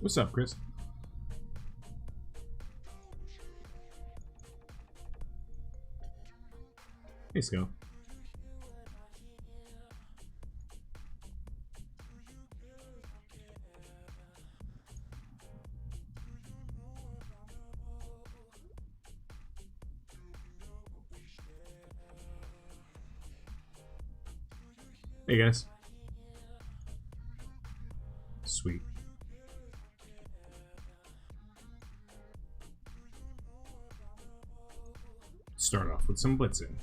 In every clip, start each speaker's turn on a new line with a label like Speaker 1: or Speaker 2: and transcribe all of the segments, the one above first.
Speaker 1: What's up, Chris? Hey, Sco. Hey, guys. Sweet. Start off with some blitzing.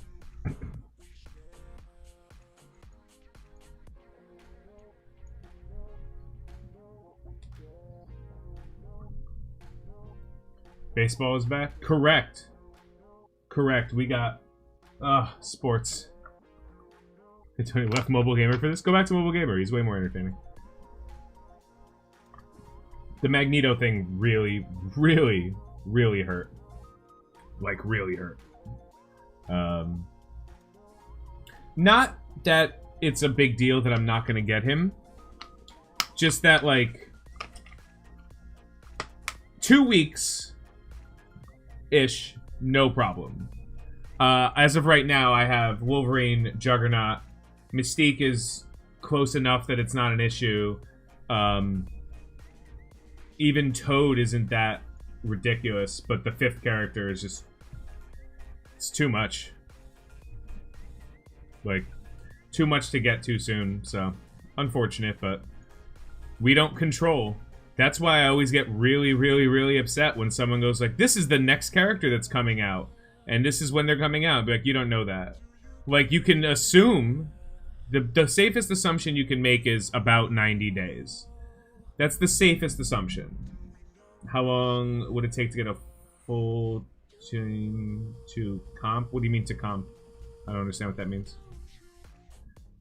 Speaker 1: Baseball is back? Correct. Correct. We got sports. Tony left Mobile Gamer for this. Go back to Mobile Gamer. He's way more entertaining. The Magneto thing really, really, really hurt. Like, really hurt. Not that it's a big deal that I'm not going to get him. Just that, like, 2 weeks-ish, no problem. As of right now, I have Wolverine, Juggernaut. Mystique is close enough that it's not an issue. Even Toad isn't that ridiculous, but the 5th character is just... it's too much. Like, too much to get too soon, so... unfortunate, but... we don't control. That's why I always get really, really, really upset when someone goes like, this is the next character that's coming out, and this is when they're coming out. Be like, you don't know that. Like, you can assume... The safest assumption you can make is about 90 days. That's the safest assumption. How long would it take to get a full team to comp? What do you mean to comp? I don't understand what that means.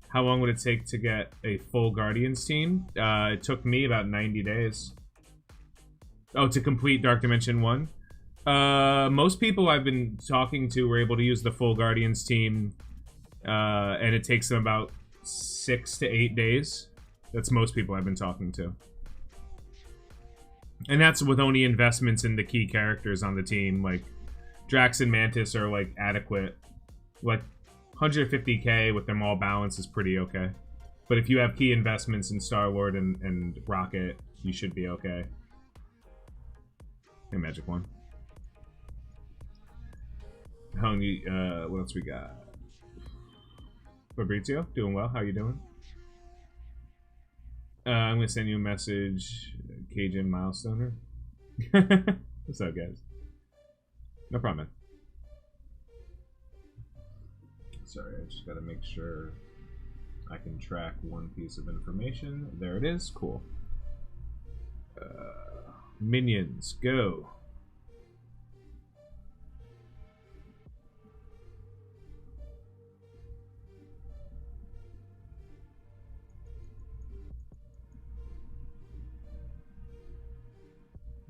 Speaker 1: How long would it take to get a full Guardians team? It took me about 90 days. Oh, to complete Dark Dimension 1? Most people I've been talking to were able to use the full Guardians team, and it takes them about 6 to 8 days. That's most people I've been talking to. And that's with only investments in the key characters on the team. Like, Drax and Mantis are, like, adequate. Like, 150k with them all balanced is pretty okay. But if you have key investments in Star-Lord and Rocket, you should be okay. Hey, Magic One. How many, what else we got? Fabrizio, doing well. How you doing? I'm gonna send you a message, Cajun Milestoner. What's up, guys? No problem, man. Sorry, I just gotta make sure I can track one piece of information. There it is. Cool. Minions, go.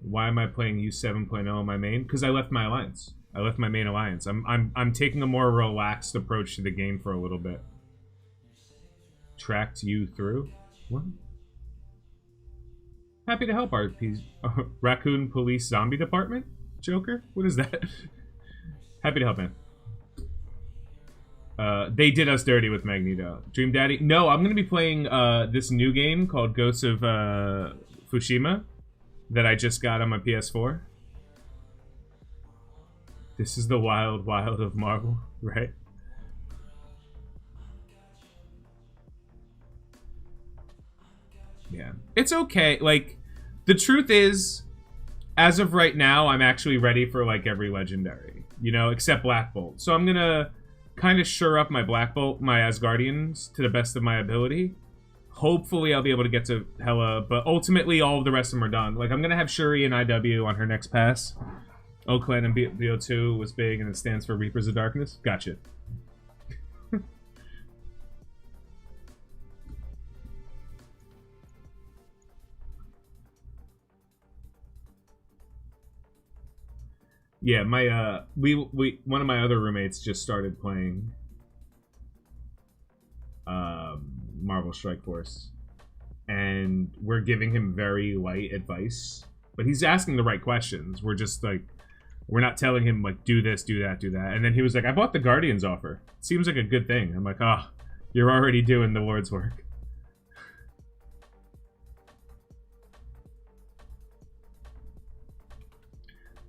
Speaker 1: Why am I playing U 7.0 in my main? Because I left my alliance. I left my main alliance. I'm taking a more relaxed approach to the game for a little bit. Tracked you through? What? Happy to help, RP. Raccoon Police Zombie Department? Joker? What is that? Happy to help, man. They did us dirty with Magneto. Dream Daddy? No, I'm going to be playing this new game called Ghosts of Tsushima that I just got on my PS4. This is the wild, wild of Marvel, right? Yeah. It's okay. Like, the truth is, as of right now, I'm actually ready for, like, every legendary. You know, except Black Bolt. So I'm gonna kind of shore up my Black Bolt, my Asgardians, to the best of my ability. Hopefully I'll be able to get to Hela, but ultimately all of the rest of them are done. Like, I'm gonna have Shuri and IW on her next pass. Oakland and BO2 was big, and it stands for Reapers of Darkness. Gotcha. Yeah, my one of my other roommates just started playing Marvel Strike Force, and we're giving him very light advice. But he's asking the right questions. We're just like, we're not telling him like, do this, do that, do that. And then he was like, I bought the Guardians offer. Seems like a good thing. I'm like, oh, you're already doing the Lord's work.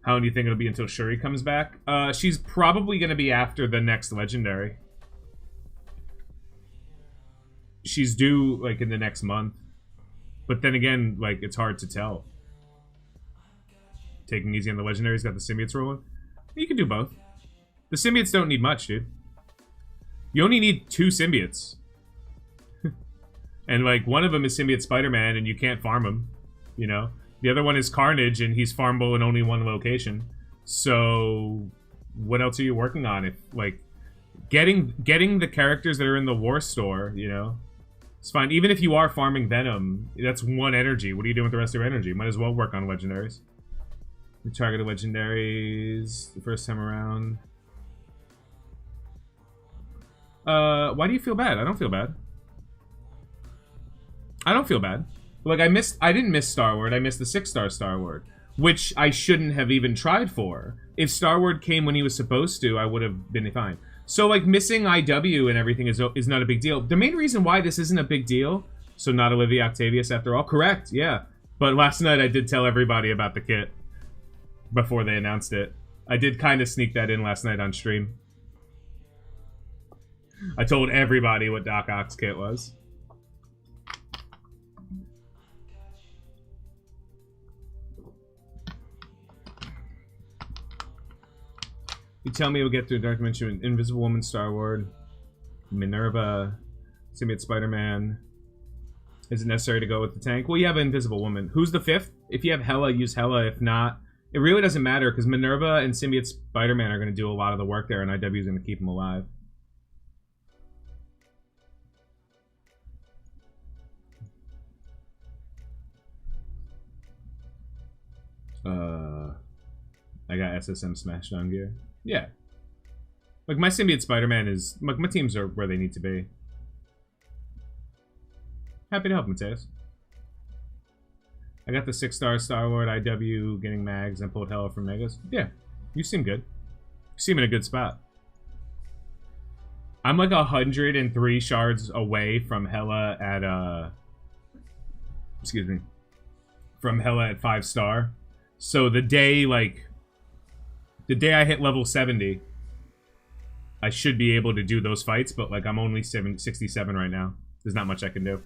Speaker 1: How long do you think it'll be until Shuri comes back? She's probably going to be after the next Legendary. She's due, like, in the next month. But then again, like, it's hard to tell. Taking easy on the Legendaries, got the symbiotes rolling. You can do both. The symbiotes don't need much, dude. You only need 2 symbiotes. And, like, one of them is Symbiote Spider-Man, and you can't farm him, you know? The other one is Carnage, and he's farmable in only one location. So, what else are you working on? If like getting the characters that are in the War Store, you know, it's fine. Even if you are farming Venom, that's 1 energy. What are you doing with the rest of your energy? Might as well work on legendaries. You targeted legendaries the first time around. Why do you feel bad? I don't feel bad. I don't feel bad. Like, I didn't miss Star-Lord, I missed the 6-star Star-Lord, which I shouldn't have even tried for. If Star-Lord came when he was supposed to, I would have been fine. So, like, missing IW and everything is not a big deal. The main reason why this isn't a big deal, so not Olivia Octavius after all, correct, yeah. But last night I did tell everybody about the kit before they announced it. I did kind of sneak that in last night on stream. I told everybody what Doc Ock's kit was. You tell me we'll get through Dark Dimension, Invisible Woman, Star-Lord, Minerva, Symbiote Spider-Man. Is it necessary to go with the tank? Well, you have Invisible Woman. Who's the 5th? If you have Hela, use Hela. If not, it really doesn't matter because Minerva and Symbiote Spider-Man are going to do a lot of the work there, and IW is going to keep them alive. I got SSM smashed on gear. Yeah. Like, my Symbiote Spider-Man is... Like, my teams are where they need to be. Happy to help, Mateus. I got the 6-star Star-Lord, IW, getting mags, and pulled Hela from Megas. Yeah. You seem good. You seem in a good spot. I'm like 103 shards away from Hela at, excuse me. From Hela at 5-star. So the day, like... The day I hit level 70, I should be able to do those fights, but like I'm only 67 right now. There's not much I can do.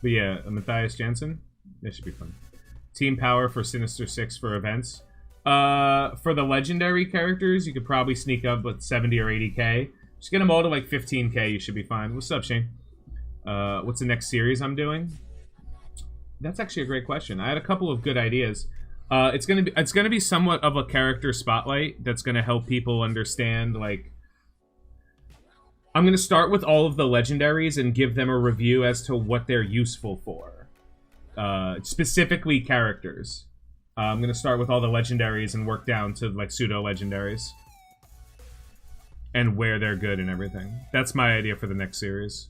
Speaker 1: But yeah, Matthias Jensen, that should be fun. Team Power for Sinister 6 for events. For the legendary characters, you could probably sneak up with 70 or 80k. Just get them all to like 15k, you should be fine. What's up, Shane? What's the next series I'm doing? That's actually a great question. I had a couple of good ideas. It's gonna be somewhat of a character spotlight that's gonna help people understand, like... I'm gonna start with all of the legendaries and give them a review as to what they're useful for. Specifically characters. I'm gonna start with all the legendaries and work down to like pseudo-legendaries. And where they're good and everything. That's my idea for the next series.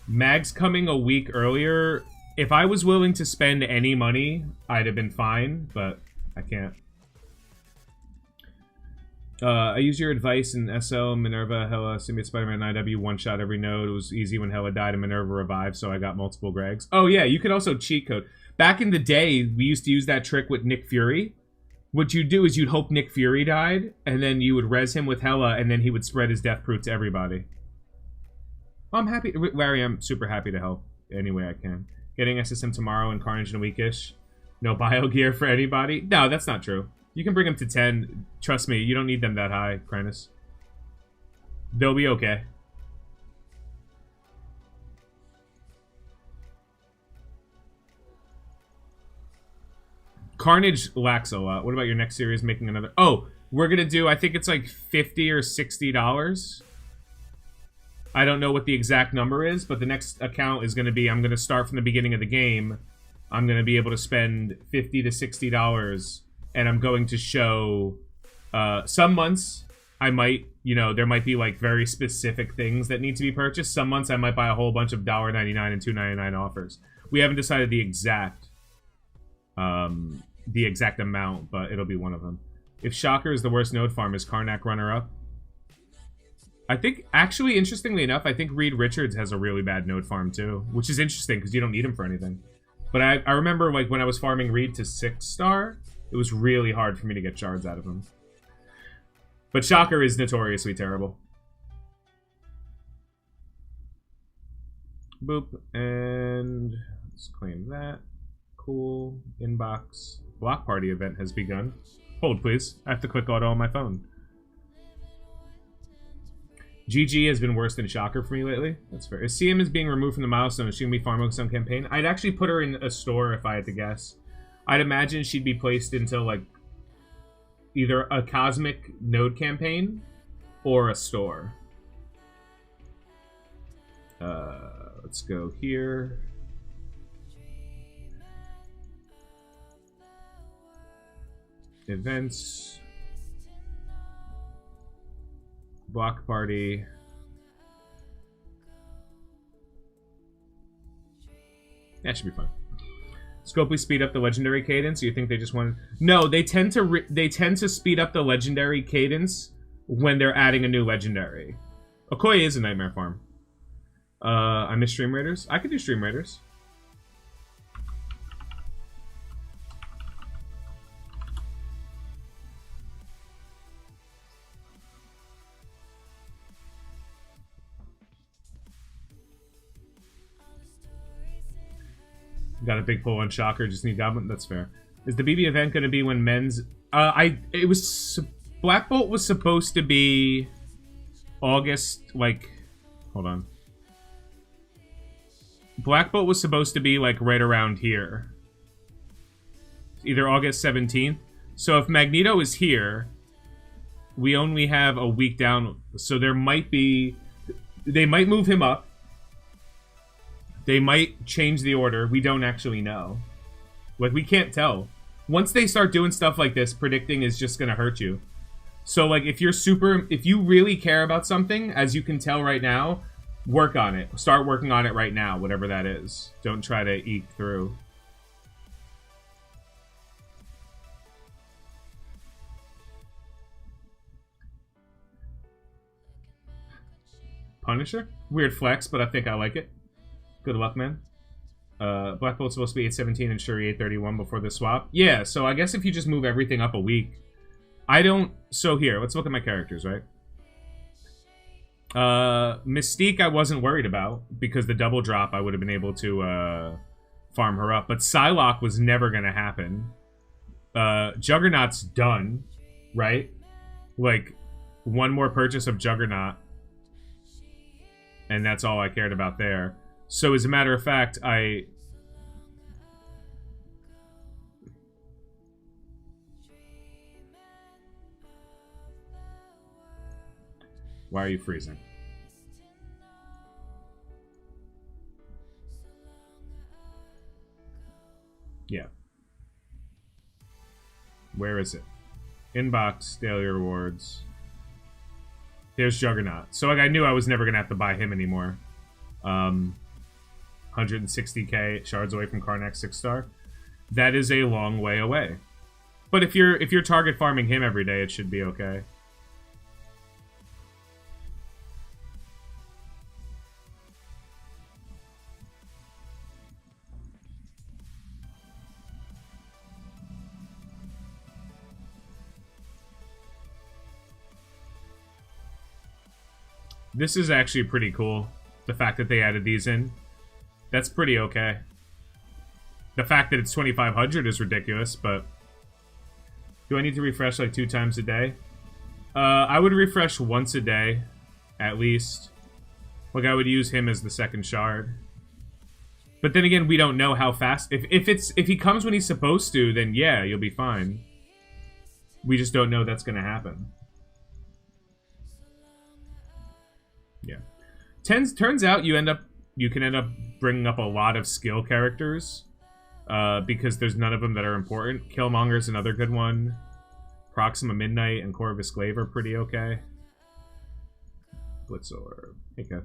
Speaker 1: Mag's coming a week earlier. If I was willing to spend any money, I'd have been fine, but I can't. I used your advice in SL, Minerva, Hela, Symbiote Spider-Man, IW, one-shot every node. It was easy when Hela died and Minerva revived, so I got multiple Gregs. Oh yeah, you could also cheat code. Back in the day, we used to use that trick with Nick Fury. What you'd do is you'd hope Nick Fury died, and then you would res him with Hela, and then he would spread his death proof to everybody. Well, I'm happy, Larry, I'm super happy to help any way I can. Getting SSM tomorrow and Carnage in a weekish. No bio gear for anybody? No, that's not true. You can bring them to 10. Trust me, you don't need them that high, Krenus. They'll be okay. Carnage lacks a lot. What about your next series making another? Oh, we're gonna do, I think it's like $50 or $60. I don't know what the exact number is, but the next account is going to be, I'm going to start from the beginning of the game. I'm going to be able to spend $50 to $60, and I'm going to show some months I might, you know, there might be like very specific things that need to be purchased. Some months I might buy a whole bunch of $1.99 and $2.99 offers. We haven't decided the exact amount, but it'll be one of them. If Shocker is the worst node farm, is Karnak runner-up? I think, actually, interestingly enough, I think Reed Richards has a really bad node farm too, which is interesting because you don't need him for anything. But I remember like when I was farming Reed to 6-star, it was really hard for me to get shards out of him. But Shocker is notoriously terrible. Boop, and let's claim that. Cool, inbox. Block party event has begun. Hold, please. I have to click auto on my phone. GG has been worse than Shocker for me lately. That's fair. If CM is being removed from the milestone, is she going to be farming some campaign? I'd actually put her in a store if I had to guess. I'd imagine she'd be placed into, like, either a Cosmic Node campaign or a store. Let's go here. Events. Block party. That should be fun. Scopely speed up the legendary cadence. You think they just want? No, they tend to speed up the legendary cadence when they're adding a new legendary. Okoye is a nightmare farm. I miss Stream Raiders. I could do Stream Raiders. Got a big pull on Shocker, just need Goblin. That's fair. Is the BB event going to be when men's... Black Bolt was supposed to be August, like... Hold on. Black Bolt was supposed to be, like, right around here. Either August 17th. So if Magneto is here, we only have a week down. So there might be... They might move him up. They might change the order. We don't actually know. Like, we can't tell. Once they start doing stuff like this, predicting is just gonna hurt you. So, like, if you really care about something, as you can tell right now, work on it. Start working on it right now, whatever that is. Don't try to eke through. Punisher? Weird flex, but I think I like it. Good luck, man. Black Bolt's supposed to be 817 and Shuri 831 before the swap. Yeah, so I guess if you just move everything up a week. I don't... So here, let's look at my characters, right? Mystique I wasn't worried about, because the double drop I would have been able to farm her up. But Psylocke was never going to happen. Juggernaut's done, right? Like, one more purchase of Juggernaut. And that's all I cared about there. So, as a matter of fact, Why are you freezing? Yeah. Where is it? Inbox, daily rewards. There's Juggernaut. So, like, I knew I was never going to have to buy him anymore. 160k shards away from Karnak 6-star. That is a long way away. But if you're target farming him every day, it should be okay. This is actually pretty cool. The fact that they added these in. That's pretty okay. The fact that it's 2,500 is ridiculous, but... Do I need to refresh like 2 times a day? I would refresh once a day, at least. Like, I would use him as the second shard. But then again, we don't know how fast... If he comes when he's supposed to, then yeah, you'll be fine. We just don't know that's gonna happen. Yeah. Turns out you can end up bringing up a lot of skill characters because there's none of them that are important. Killmonger's another good one. Proxima Midnight and Corvus Glaive are pretty okay. Blitzor. Okay.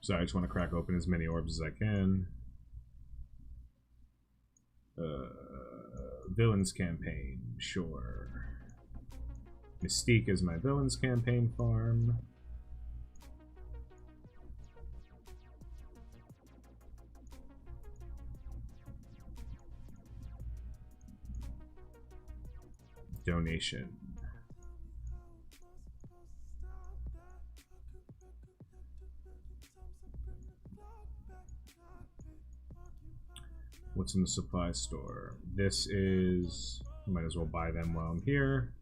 Speaker 1: Sorry, I just want to crack open as many orbs as I can. Villains campaign, sure. Mystique is my villains campaign farm. Donation. What's in the supply store? This is... Might as well buy them while I'm here.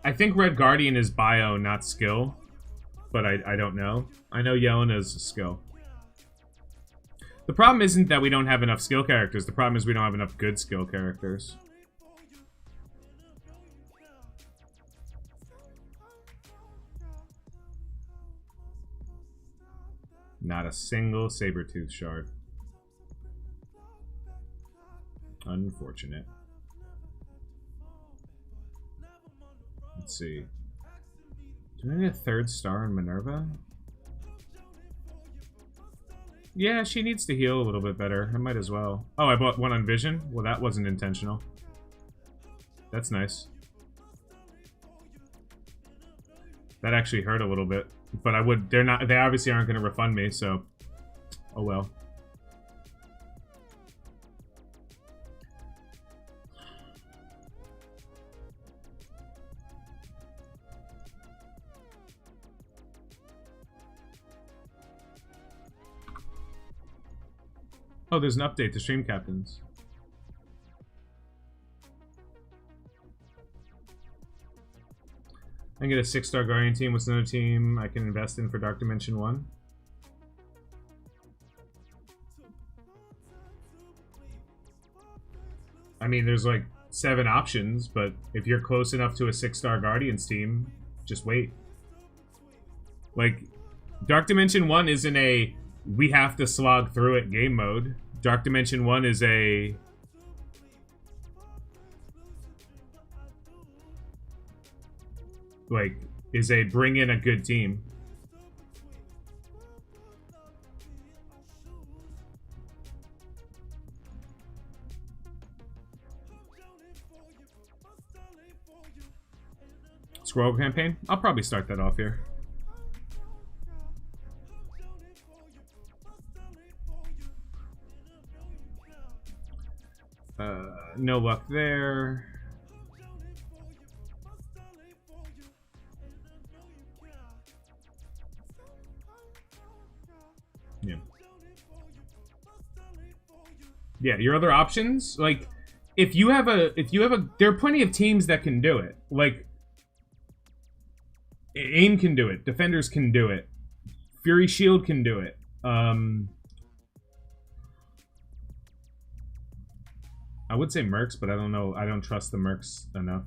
Speaker 1: I think Red Guardian is bio, not skill. But I don't know. I know Yelena's skill. The problem isn't that we don't have enough skill characters. The problem is we don't have enough good skill characters. Not a single Sabertooth shard. Unfortunate. Let's see. Do I need a 3rd star in Minerva? Yeah, she needs to heal a little bit better. I might as well. Oh, I bought one on Vision? Well, that wasn't intentional. That's nice. That actually hurt a little bit. But I would... They obviously aren't going to refund me, so... Oh well. Oh, there's an update to Stream Captains. I can get a 6-star Guardian team with another team I can invest in for Dark Dimension 1. I mean, there's like 7 options, but if you're close enough to a 6-star Guardians team, just wait. Like, Dark Dimension 1 isn't a... we have to slog through it game mode. Dark Dimension 1 is a... bring in a good team. Scroll campaign? I'll probably start that off here. No luck there. Yeah. Yeah, your other options, like, if you have a, there are plenty of teams that can do it. Like, AIM can do it. Defenders can do it. Fury Shield can do it. I would say Mercs, but I don't know. I don't trust the Mercs enough.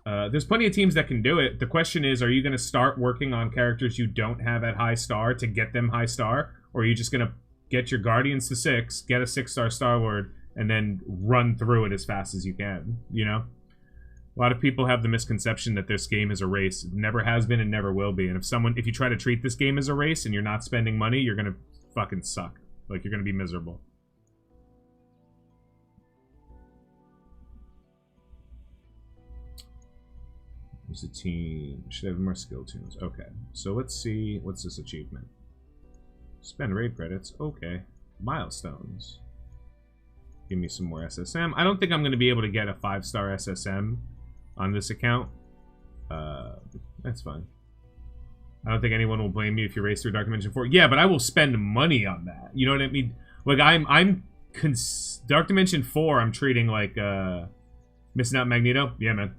Speaker 1: There's plenty of teams that can do it. The question is, are you going to start working on characters you don't have at high star to get them high star? Or are you just going to get your Guardians to 6, get a 6-star Star-Lord, and then run through it as fast as you can, you know? A lot of people have the misconception that this game is a race. It never has been and never will be. And if you try to treat this game as a race and you're not spending money, you're going to fucking suck. Like, you're going to be miserable. There's a team. Should have more skill tunes. Okay. So let's see. What's this achievement? Spend raid credits. Okay. Milestones. Give me some more SSM. I don't think I'm going to be able to get a 5-star SSM on this account. That's fine. I don't think anyone will blame me if you race through Dark Dimension 4. Yeah, but I will spend money on that. You know what I mean? Like, Dark Dimension 4, I'm treating like, missing out Magneto? Yeah, man.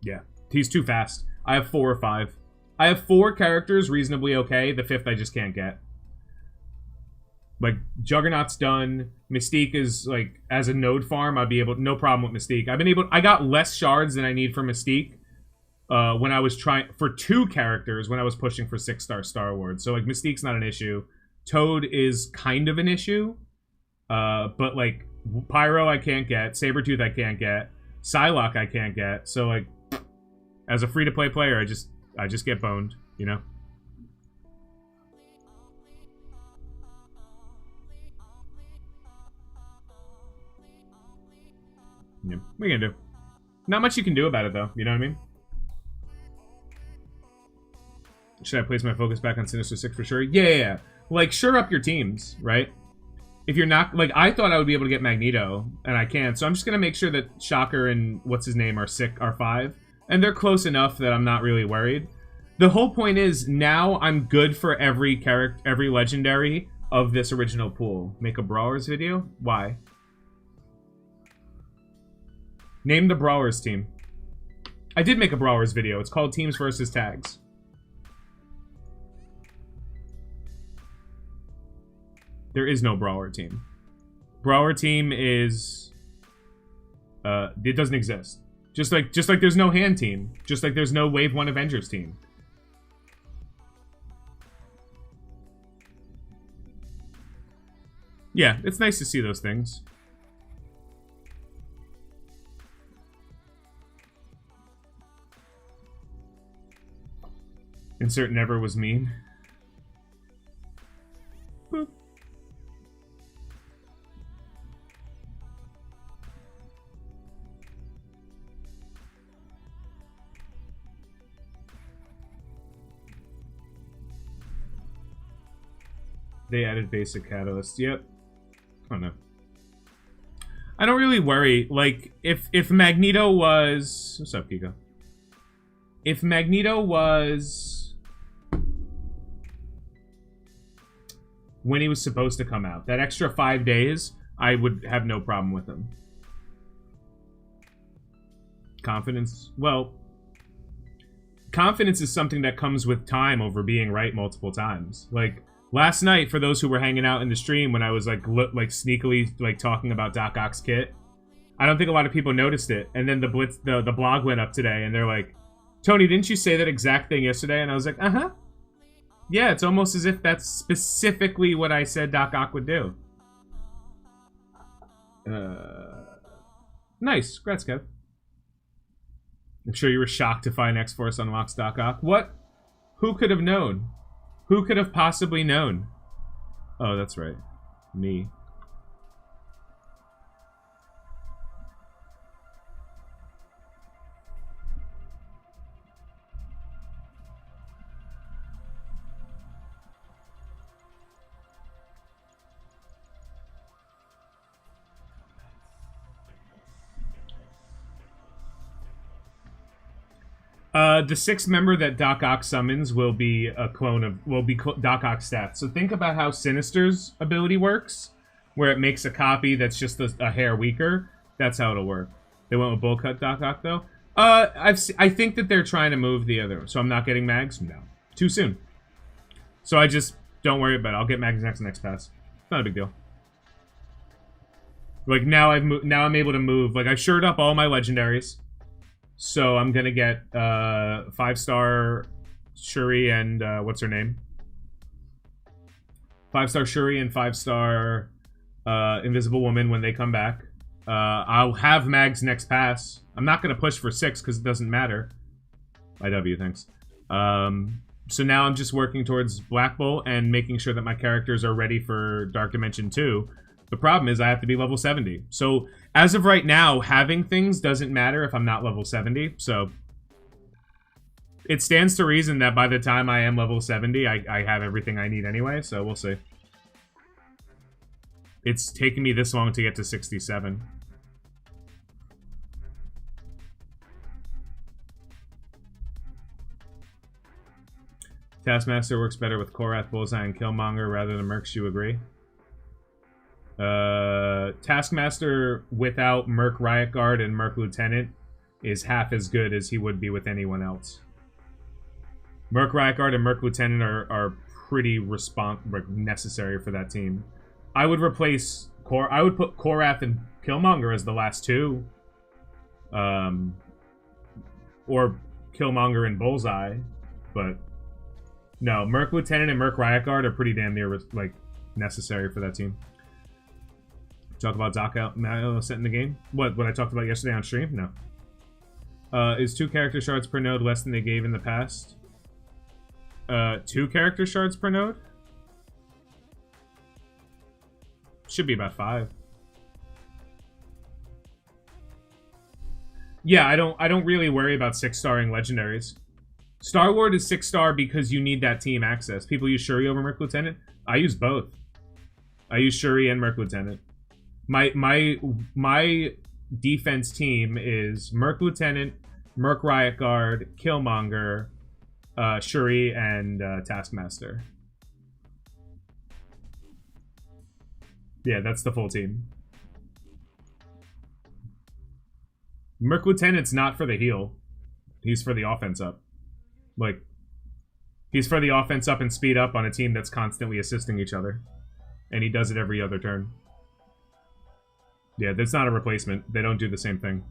Speaker 1: Yeah. He's too fast. I have 4 or 5. I have 4 characters reasonably okay. The 5th I just can't get. Like, Juggernaut's done. Mystique is, like, as a node farm, I'd be able... No problem with Mystique. I got less shards than I need for Mystique. When I was trying... For 2 characters, when I was pushing for 6-star Star Wars. So, like, Mystique's not an issue. Toad is kind of an issue. But, like, Pyro I can't get. Sabretooth I can't get. Psylocke I can't get. So, like, as a free-to-play player, I just get boned, you know? Yeah, what are you gonna do? Not much you can do about it, though. You know what I mean? Should I place my focus back on Sinister Six for sure? Yeah. Like, sure up your teams, right? If you're not... Like, I thought I would be able to get Magneto, and I can't. So I'm just gonna make sure that Shocker and what's-his-name are 5. And they're close enough that I'm not really worried. The whole point is, now I'm good for every character, every legendary of this original pool. Make a Brawlers video? Why? Name the Brawlers team. I did make a Brawlers video. It's called Teams versus Tags. There is no Brawler team. Brawler team is... it doesn't exist. Just like there's no Hand team. Just like there's no Wave 1 Avengers team. Yeah, it's nice to see those things. Insert never was mean. Boop. They added basic catalyst. Yep. Oh no. I don't really worry. Like, if Magneto was... What's up, Kiko? If Magneto was... when he was supposed to come out, that extra 5 days, I would have no problem with him. Confidence? Well, confidence is something that comes with time over being right multiple times. Like, last night, for those who were hanging out in the stream when I was, like sneakily, like, talking about Doc Ock's kit, I don't think a lot of people noticed it. And then the blog went up today, and they're like, Tony, didn't you say that exact thing yesterday? And I was like, uh-huh. Yeah, it's almost as if that's specifically what I said Doc Ock would do. Nice. Congrats, Kev. I'm sure you were shocked to find X-Force unlocks Doc Ock. What? Who could have known? Who could have possibly known? Oh, that's right. Me. The 6th member that Doc Ock summons will be a clone of... Doc Ock's stats. So think about how Sinister's ability works, where it makes a copy that's just a hair weaker. That's how it'll work. They went with Bullcut Doc Ock, though. I think that they're trying to move the other... So I'm not getting Mags? No. Too soon. So I just... Don't worry about it. I'll get Mags next pass. Not a big deal. Like, now I'm able to move... Like, I shored up all my legendaries. So I'm gonna get 5-star Shuri and what's her name? 5-star Shuri and 5-star Invisible Woman when they come back. I'll have Mags next pass. I'm not gonna push for 6 because it doesn't matter. IW, thanks. So now I'm just working towards Black Bolt and making sure that my characters are ready for Dark Dimension 2. The problem is I have to be level 70. So as of right now, having things doesn't matter if I'm not level 70. So it stands to reason that by the time I am level 70, I have everything I need anyway. So we'll see. It's taken me this long to get to 67. Taskmaster works better with Korath, Bullseye, and Killmonger rather than Mercs. You agree? Taskmaster without Merc Riot Guard and Merc Lieutenant is half as good as he would be with anyone else. Merc Riot Guard and Merc Lieutenant are pretty necessary for that team. I would replace I would put Korath and Killmonger as the last two. Or Killmonger and Bullseye, but no, Merc Lieutenant and Merc Riot Guard are pretty damn near like necessary for that team. Talk about Doc out set in the game. What I talked about yesterday on stream? No. Is 2 character shards per node less than they gave in the past? 2 character shards per node? Should be about 5. Yeah, I don't really worry about 6-starring legendaries. Star-Lord is 6-star because you need that team access. People use Shuri over Merc Lieutenant. I use both. I use Shuri and Merc Lieutenant. My defense team is Merc Lieutenant, Merc Riot Guard, Killmonger, Shuri, and Taskmaster. Yeah, that's the full team. Merc Lieutenant's not for the heal. He's for the offense up. Like, he's for the offense up and speed up on a team that's constantly assisting each other. And he does it every other turn. Yeah, that's not a replacement. They don't do the same thing.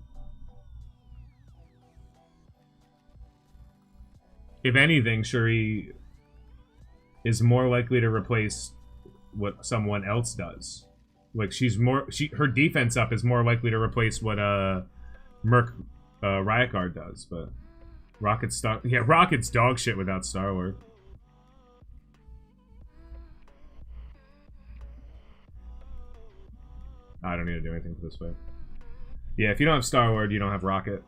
Speaker 1: If anything, Shuri is more likely to replace what someone else does. Like, her defense up is more likely to replace what Merc Riot Guard does, but Rocket's dog shit without Star-Lord. I don't need to do anything for this fight. Yeah, if you don't have Star-Lord, you don't have Rocket.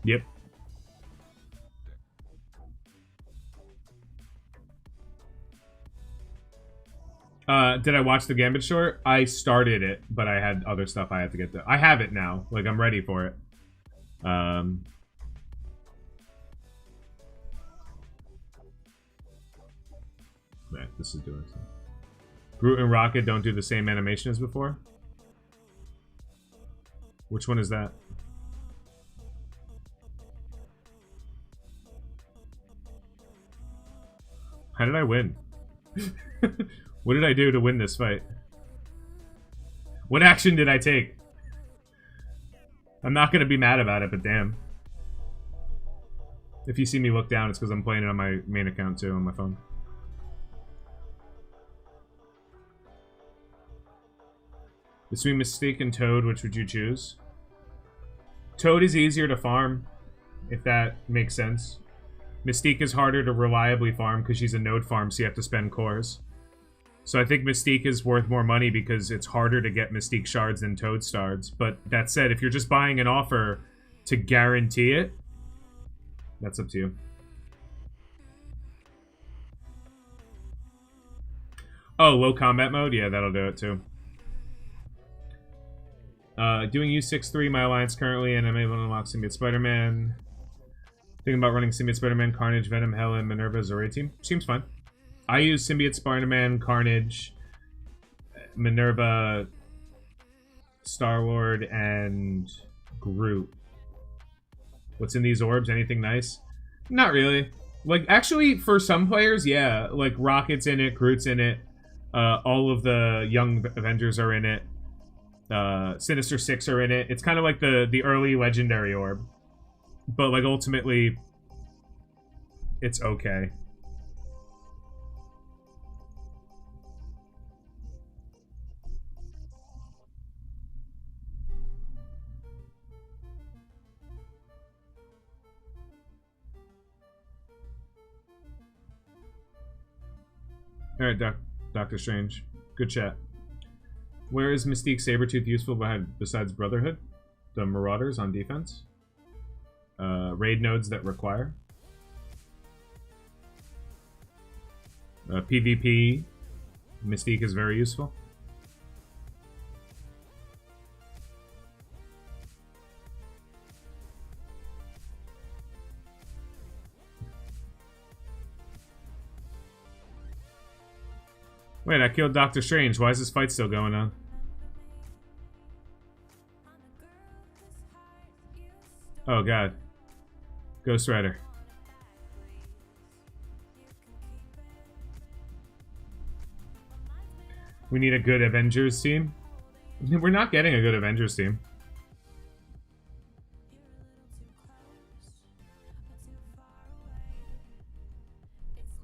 Speaker 1: Yep. Did I watch the Gambit short? I started it, but I had other stuff I had to get to. I have it now. Like, I'm ready for it. Man, this is doing something. Groot and Rocket don't do the same animation as before? Which one is that? How did I win? What did I do to win this fight? What action did I take? I'm not gonna be mad about it, but damn. If you see me look down, it's because I'm playing it on my main account too, on my phone. Between Mystique and Toad, which would you choose? Toad is easier to farm, if that makes sense. Mystique is harder to reliably farm because she's a node farm, so you have to spend cores. So I think Mystique is worth more money because it's harder to get Mystique shards than Toad shards. But that said, if you're just buying an offer to guarantee it, that's up to you. Oh, low combat mode? Yeah, that'll do it too. Doing U6-3, my alliance currently, and I'm able to unlock Symbiote Spider-Man. Thinking about running Symbiote Spider-Man, Carnage, Venom, Helen, Minerva as a raid team. Seems fine. I use Symbiote Spider-Man, Carnage, Minerva, Star-Lord, and Groot. What's in these orbs? Anything nice? Not really. Like, actually, for some players, yeah. Like, Rocket's in it, Groot's in it. All of the young Avengers are in it. Sinister Six are in it. It's kind of like the early Legendary orb. But, like, ultimately, it's okay. Alright, Doctor Strange. Good chat. Where is Mystique Sabretooth useful besides Brotherhood? the Marauders on defense. Raid nodes that require. PvP, Mystique is very useful. Wait, I killed Doctor Strange. Why is this fight still going on? Oh, God. Ghost Rider. We need a good Avengers team. We're not getting a good Avengers team.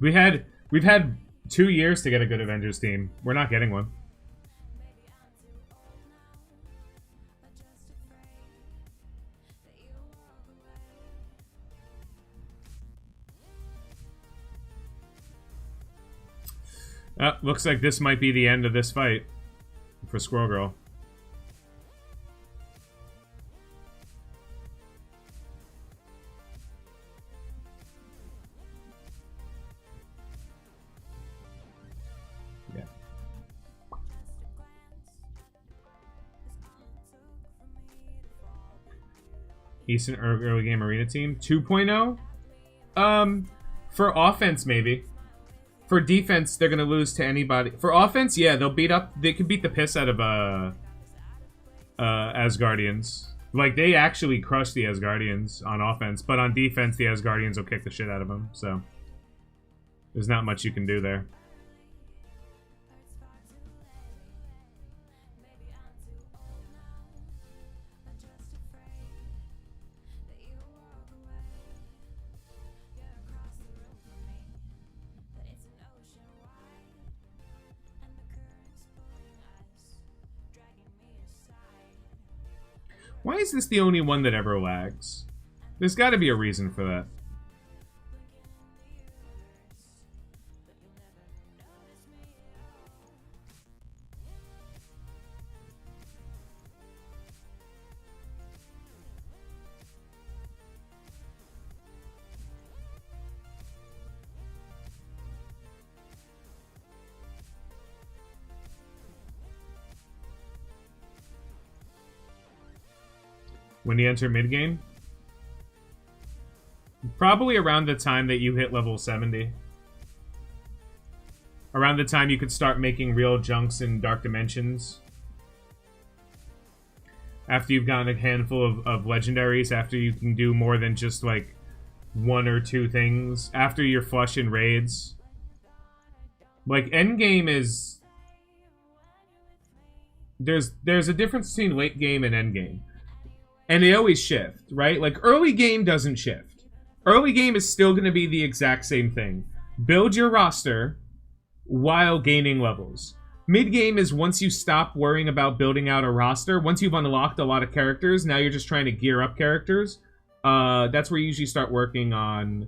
Speaker 1: We've had 2 years to get a good Avengers team. We're not getting one. Looks like this might be the end of this fight for Squirrel Girl. Yeah. Eastern early game arena team 2.0. For offense, maybe. For defense, they're gonna lose to anybody. For offense, yeah, they could beat the piss out of Asgardians. Like, they actually crush the Asgardians on offense, but on defense, the Asgardians will kick the shit out of them. So there's not much you can do there. Why is this the only one that ever lags? There's got to be a reason for that. When you enter mid-game? Probably around the time that you hit level 70. Around the time you could start making real junks in Dark Dimensions. After you've gotten a handful of legendaries, after you can do more than just, like, 1 or 2 things. After you're flush in raids. Like, endgame is... There's a difference between late game and endgame. And they always shift, right? Like, early game doesn't shift. Early game is still going to be the exact same thing. Build your roster while gaining levels. Mid-game is once you stop worrying about building out a roster. Once you've unlocked a lot of characters, now you're just trying to gear up characters. That's where you usually start working on...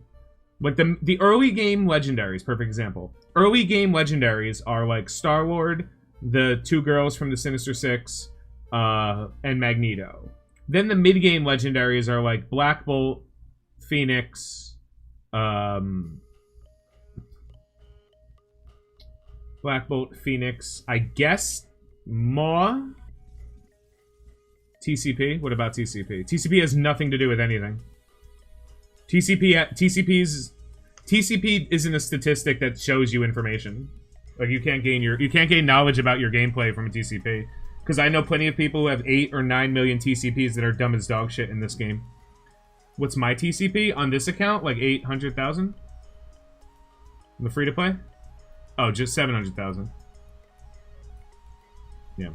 Speaker 1: Like, the early game legendaries, perfect example. Early game legendaries are, like, Star-Lord, the 2 girls from the Sinister Six, and Magneto. Then the mid-game legendaries are like Black Bolt, Phoenix, Black Bolt, Phoenix, I guess Maw, TCP. What about TCP? TCP has nothing to do with anything. TCP isn't a statistic that shows you information. Like, you can't gain knowledge about your gameplay from a TCP. Because I know plenty of people who have 8 or 9 million TCPs that are dumb as dog shit in this game. What's my TCP on this account? Like 800,000? The free-to-play? Oh, just 700,000. Yeah.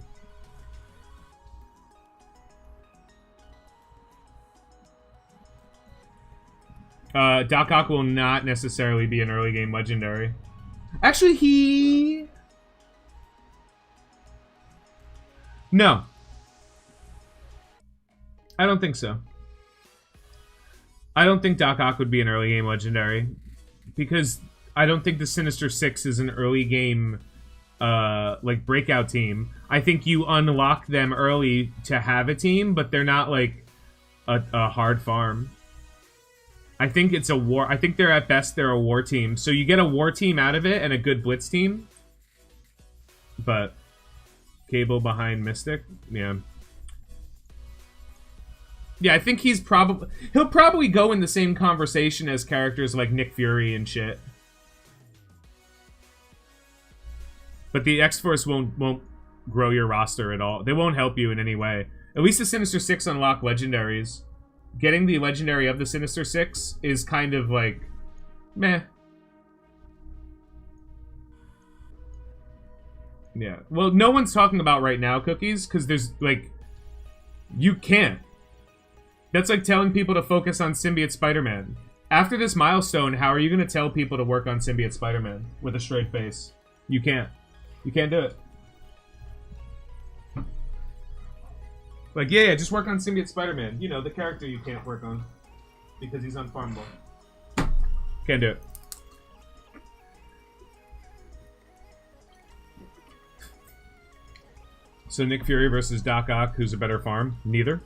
Speaker 1: Doc Ock will not necessarily be an early game legendary. Actually, he... No. I don't think so. I don't think Doc Ock would be an early game legendary. Because I don't think the Sinister Six is an early game like breakout team. I think you unlock them early to have a team, but they're not like a hard farm. I think it's a war. I think they're at best they're a war team. So you get a war team out of it and a good blitz team. But Cable behind Mystic, yeah. Yeah, I think he'll probably go in the same conversation as characters like Nick Fury and shit. But the X-Force won't grow your roster at all. They won't help you in any way. At least the Sinister Six unlock legendaries. Getting the legendary of the Sinister Six is kind of like, meh. Yeah. Well, no one's talking about right now, Cookies, because there's, like, you can't. That's like telling people to focus on Symbiote Spider-Man. After this milestone, how are you going to tell people to work on Symbiote Spider-Man with a straight face? You can't. You can't do it. Like, yeah, just work on Symbiote Spider-Man. You know, the character you can't work on. Because he's unfarmable. Can't do it. So Nick Fury versus Doc Ock, who's a better farm? Neither.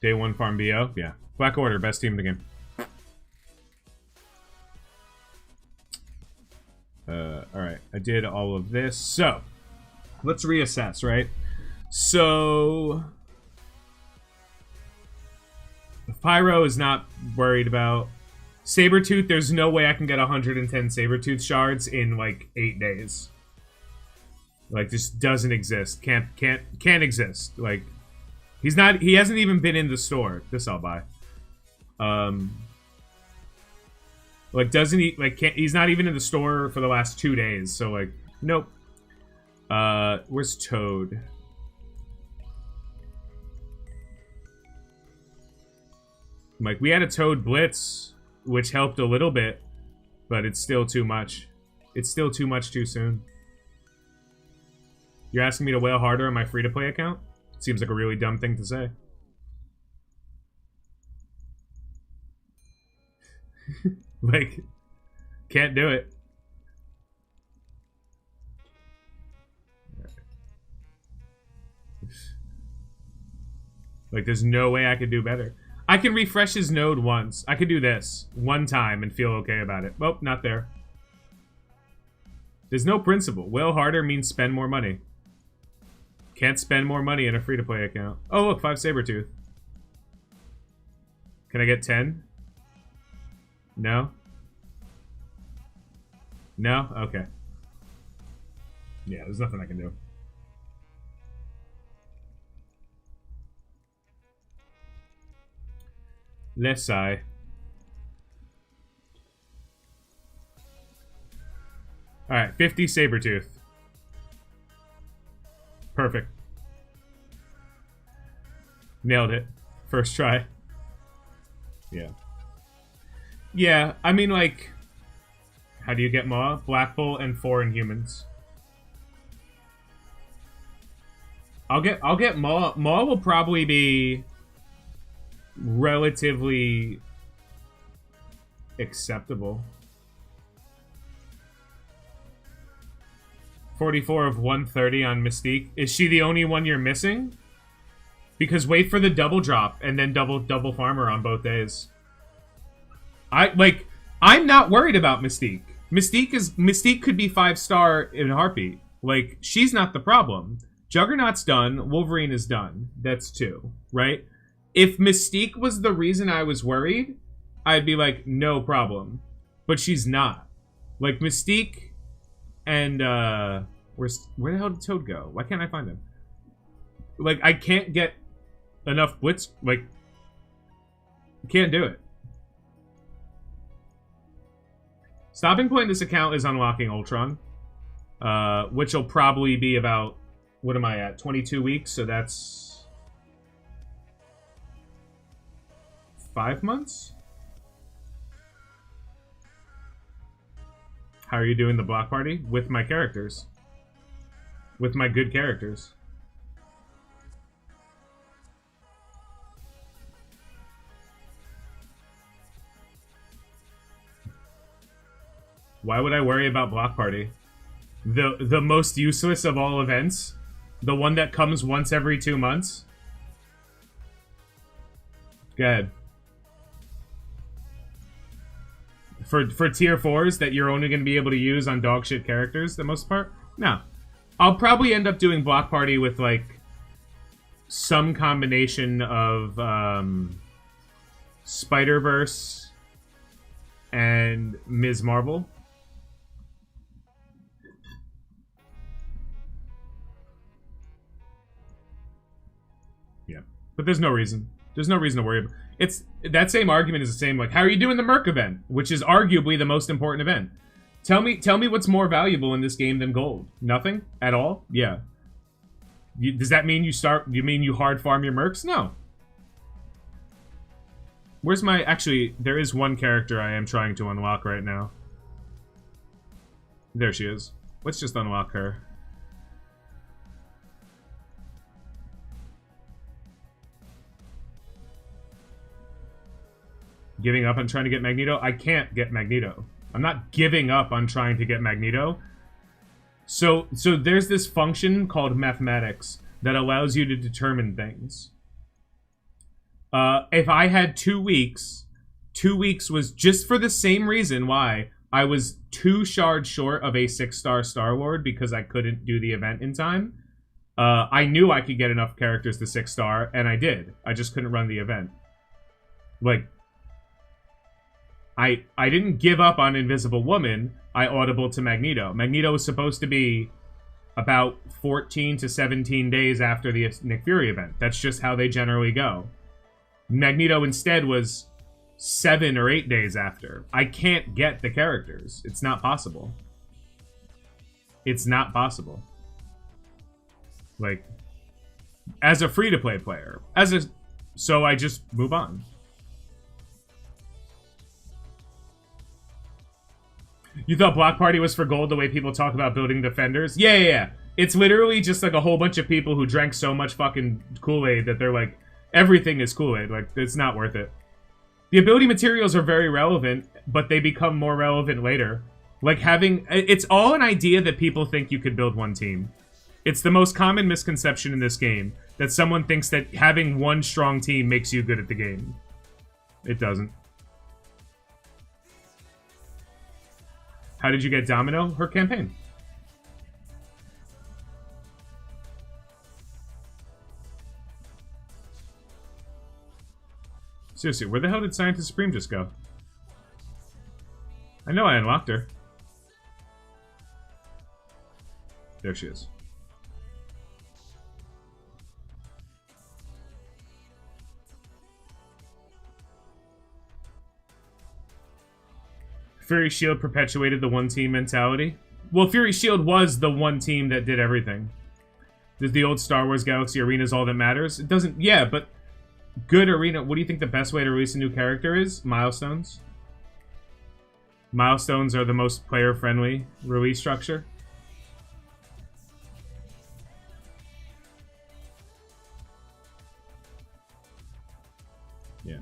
Speaker 1: Day 1 farm BO? Yeah. Black Order, best team in the game. Alright, I did all of this. So, let's reassess, right? So, Pyro is not worried about. Sabretooth, there's no way I can get 110 Sabretooth shards in, like, 8 days. Like, this doesn't exist. Can't exist. Like, he hasn't even been in the store. This I'll buy. Like, doesn't he, like, he's not even in the store for the last 2 days, so, like, nope. Where's Toad? Like, we had a Toad Blitz, which helped a little bit, but it's still too much. It's still too much too soon. You're asking me to wail harder on my free-to-play account? Seems like a really dumb thing to say. Like, can't do it. Like, there's no way I could do better. I can refresh his node once. I could do this one time and feel okay about it. Well, not there. There's no principle. Wail harder means spend more money. Can't spend more money in a free-to-play account. Oh, look, 5 Sabretooth. Can I get 10? No? No? Okay. Yeah, there's nothing I can do. Less I. Alright, 50 Sabretooth. Perfect. Nailed it. First try. Yeah. Yeah, I mean, like, how do you get Maw? Black Bolt and 4 Inhumans. I'll get Maw. Maw will probably be relatively acceptable. 44 of 130 on Mystique. Is she the only one you're missing? Because wait for the double drop and then double farmer on both days. I'm not worried about Mystique. Mystique could be 5-star in a heartbeat. Like, she's not the problem. Juggernaut's done. Wolverine is done. That's 2, right? If Mystique was the reason I was worried, I'd be like, no problem. But she's not. Like, Mystique and, where the hell did Toad go? Why can't I find him? Like, I can't get enough Blitz. Like, can't do it. Stopping point in this account is unlocking Ultron. Which will probably be about, what am I at? 22 weeks, so that's 5 months? How are you doing the block party? With my characters. With my good characters. Why would I worry about Block Party? The most useless of all events? The one that comes once every 2 months? Go ahead. For tier 4s that you're only going to be able to use on dogshit characters, the most part? No. I'll probably end up doing Block Party with, like, some combination of Spider-Verse and Ms. Marvel. Yeah. But there's no reason. There's no reason to worry about. It's that same argument is the same, like, how are you doing the Merc event, which is arguably the most important event. Tell me what's more valuable in this game than gold. Nothing at all? Yeah. Does that mean you hard farm your Mercs? No. Where's my... Actually, there is one character I am trying to unlock right now. There she is. Let's just unlock her. Giving up on trying to get Magneto? I can't get Magneto. I'm not giving up on trying to get Magneto. So there's this function called mathematics that allows you to determine things. If I had 2 weeks, 2 weeks was just for the same reason why I was 2 shards short of a 6-star Star-Lord because I couldn't do the event in time. I knew I could get enough characters to 6-star, and I did. I just couldn't run the event. Like, I didn't give up on Invisible Woman. I audibled to Magneto. Magneto was supposed to be about 14 to 17 days after the Nick Fury event. That's just how they generally go. Magneto instead was 7 or 8 days after. I can't get the characters. It's not possible. It's not possible. Like, as a free-to-play player. So I just move on. You thought Block Party was for gold the way people talk about building defenders? Yeah. It's literally just like a whole bunch of people who drank so much fucking Kool-Aid that they're like, everything is Kool-Aid. Like, it's not worth it. The ability materials are very relevant, but they become more relevant later. Like having... It's all an idea that people think you could build one team. It's the most common misconception in this game, that someone thinks that having one strong team makes you good at the game. It doesn't. How did you get Domino? Her campaign. Seriously, where the hell did Scientist Supreme just go? I know I unlocked her. There she is. Fury Shield perpetuated the one-team mentality. Well, Fury Shield was the one team that did everything. Does the old Star Wars Galaxy Arena is all that matters? It doesn't... Yeah, but... Good arena... What do you think the best way to release a new character is? Milestones. Milestones are the most player-friendly release structure. Yeah.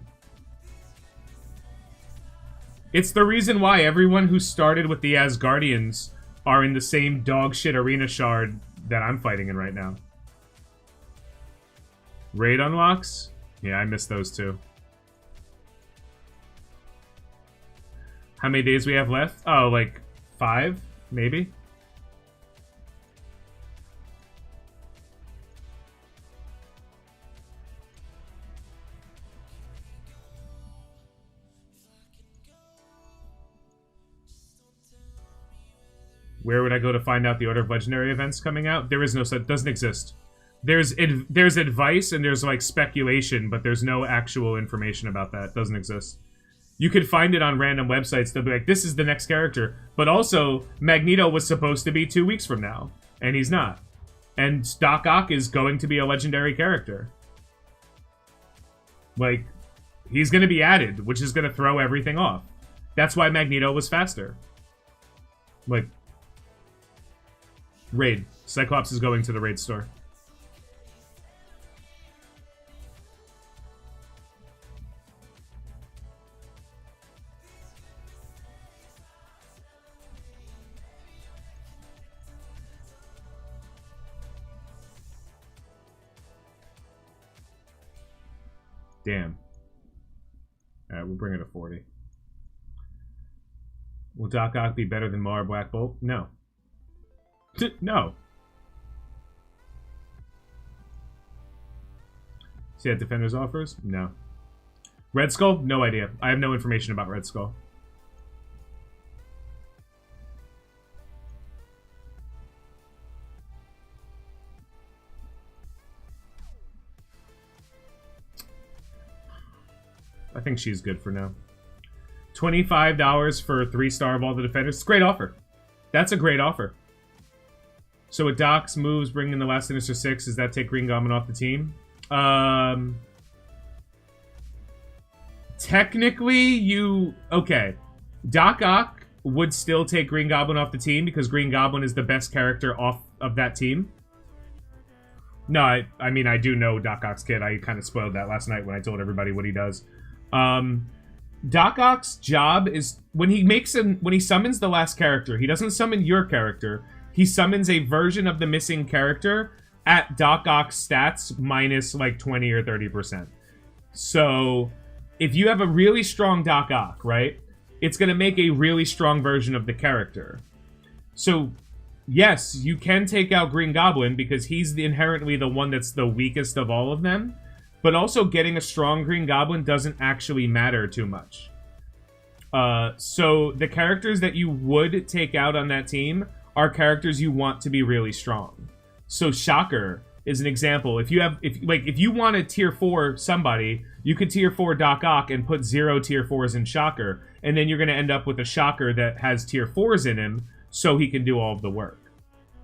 Speaker 1: It's the reason why everyone who started with the Asgardians are in the same dogshit arena shard that I'm fighting in right now. Raid unlocks? Yeah, I missed those too. How many days we have left? Oh, like 5, maybe? Where would I go to find out the Order of Legendary events coming out? There is no such... doesn't exist. There's advice and there's like speculation, but there's no actual information about that. It doesn't exist. You could find it on random websites. They'll be like, this is the next character. But also, Magneto was supposed to be 2 weeks from now. And he's not. And Doc Ock is going to be a legendary character. Like, he's going to be added, which is going to throw everything off. That's why Magneto was faster. Like... Raid. Cyclops is going to the raid store. Damn. Alright, we'll bring it to 40. Will Doc Ock be better than Mara Black Bolt? No. No. See that Defenders offers? No. Red Skull? No idea. I have no information about Red Skull. I think she's good for now. $25 for 3-star of all the Defenders. It's a great offer. That's a great offer. So with Doc's moves, bringing in the last Sinister Six, does that take Green Goblin off the team? Technically, you... Okay. Doc Ock would still take Green Goblin off the team because Green Goblin is the best character off of that team. No, I mean, I do know Doc Ock's kid. I kind of spoiled that last night when I told everybody what he does. Doc Ock's job is when he summons the last character, he doesn't summon your character. He summons a version of the missing character at Doc Ock's stats minus like 20 or 30%. So if you have a really strong Doc Ock, right, it's going to make a really strong version of the character. So yes, you can take out Green Goblin because he's inherently the one that's the weakest of all of them. But also getting a strong Green Goblin doesn't actually matter too much. So the characters that you would take out on that team are characters you want to be really strong. So Shocker is an example. If you want to tier 4 somebody, you could tier 4 Doc Ock and put 0 tier 4s in Shocker, and then you're going to end up with a Shocker that has tier 4s in him, so he can do all of the work.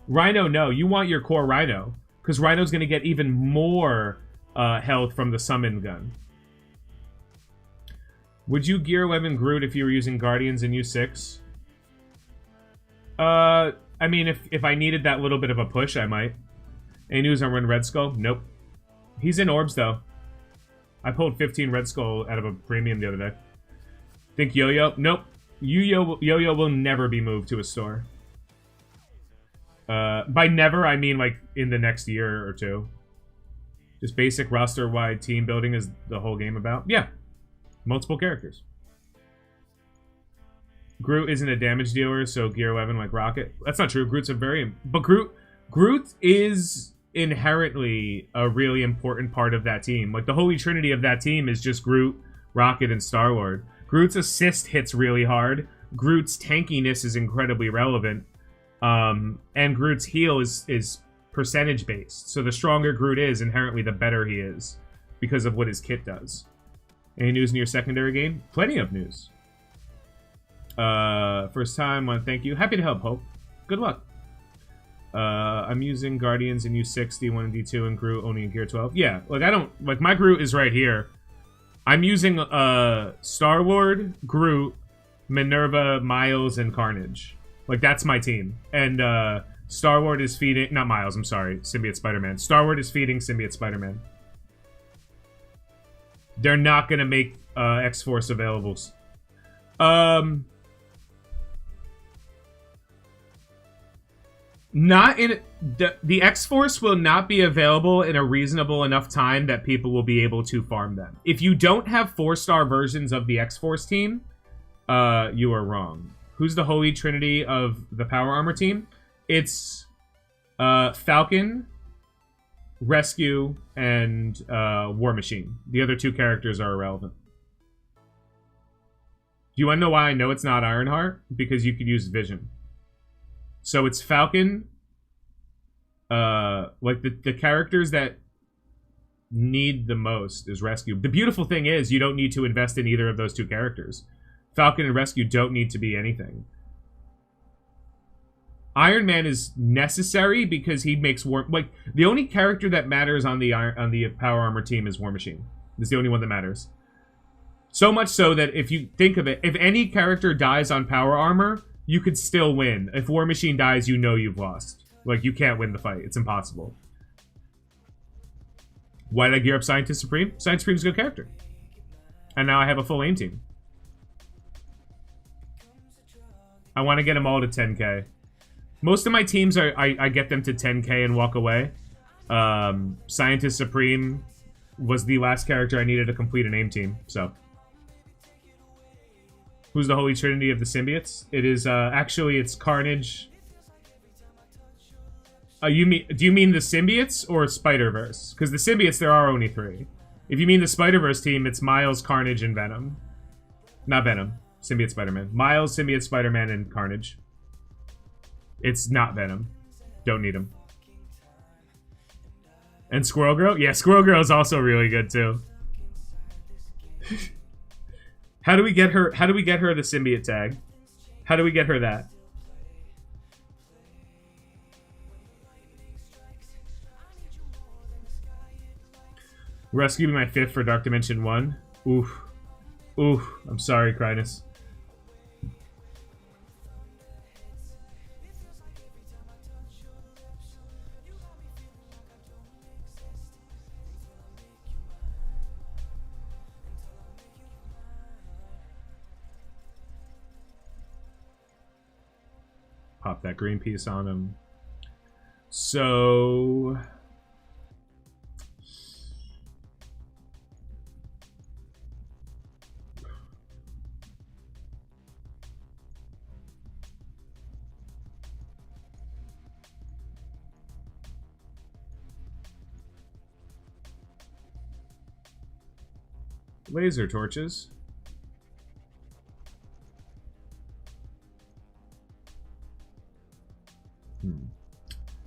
Speaker 1: Rhino, no, you want your core Rhino, because Rhino's going to get even more health from the summon gun. Would you gear 11 Groot if you were using Guardians and use 6? I mean, if I needed that little bit of a push, I might. Any news on Red Skull? Nope. He's in Orbs, though. I pulled 15 Red Skull out of a premium the other day. Think Yo-Yo? Nope. Yo-Yo will never be moved to a store. By never, I mean like in the next year or two. Just basic roster-wide team building is the whole game about? Yeah. Multiple characters. Groot isn't a damage dealer, so Gear 11 like Rocket. That's not true. Groot's a very... But Groot is inherently a really important part of that team. Like, the holy trinity of that team is just Groot, Rocket, and Star-Lord. Groot's assist hits really hard. Groot's tankiness is incredibly relevant. And Groot's heal is percentage-based. So the stronger Groot is, inherently the better he is. Because of what his kit does. Any news in your secondary game? Plenty of news. First time, want to thank you. Happy to help, Hope. Good luck. I'm using Guardians and use 6, D1 and D2, and Groot only in Gear 12. Yeah, like I don't... Like, my Groot is right here. I'm using Star-Lord, Groot, Minerva, Miles, and Carnage. Like, that's my team. And Star-Lord is feeding... Not Miles, I'm sorry. Symbiote Spider-Man. Star-Lord is feeding Symbiote Spider-Man. They're not going to make X-Force available. Not in... The X-Force will not be available in a reasonable enough time that people will be able to farm them. If you don't have 4-star versions of the X-Force team, you are wrong. Who's the holy trinity of the Power Armor team? It's Falcon, Rescue, and War Machine. The other 2 characters are irrelevant. Do you want to know why I know it's not Ironheart? Because you could use Vision. So it's Falcon, like the characters that need the most is Rescue. The beautiful thing is you don't need to invest in either of those 2 characters. Falcon and Rescue don't need to be anything. Iron Man is necessary because he makes War... Like, the only character that matters on the Power Armor team is War Machine. It's the only one that matters. So much so that if you think of it, if any character dies on Power Armor, you could still win. If War Machine dies, you know you've lost. Like, you can't win the fight. It's impossible. Why did I gear up Scientist Supreme? Scientist Supreme's a good character. And now I have a full aim team. I want to get them all to 10k. Most of my teams, I get them to 10k and walk away. Scientist Supreme, was the last character I needed to complete a name team, so. Who's the Holy Trinity of the symbiotes? It is, actually, it's Carnage. Do you mean the symbiotes or Spider-Verse? Because the symbiotes, there are only 3. If you mean the Spider-Verse team, it's Miles, Carnage, and Venom. Not Venom. Symbiote Spider-Man. Miles, Symbiote Spider-Man, and Carnage. It's not Venom. Don't need him. And Squirrel Girl? Yeah, Squirrel Girl is also really good, too. How do we get her the symbiote tag? How do we get her that? Rescue my 5th for Dark Dimension 1. Oof. Oof. I'm sorry, Crinus. Pop that green piece on him. So... laser torches.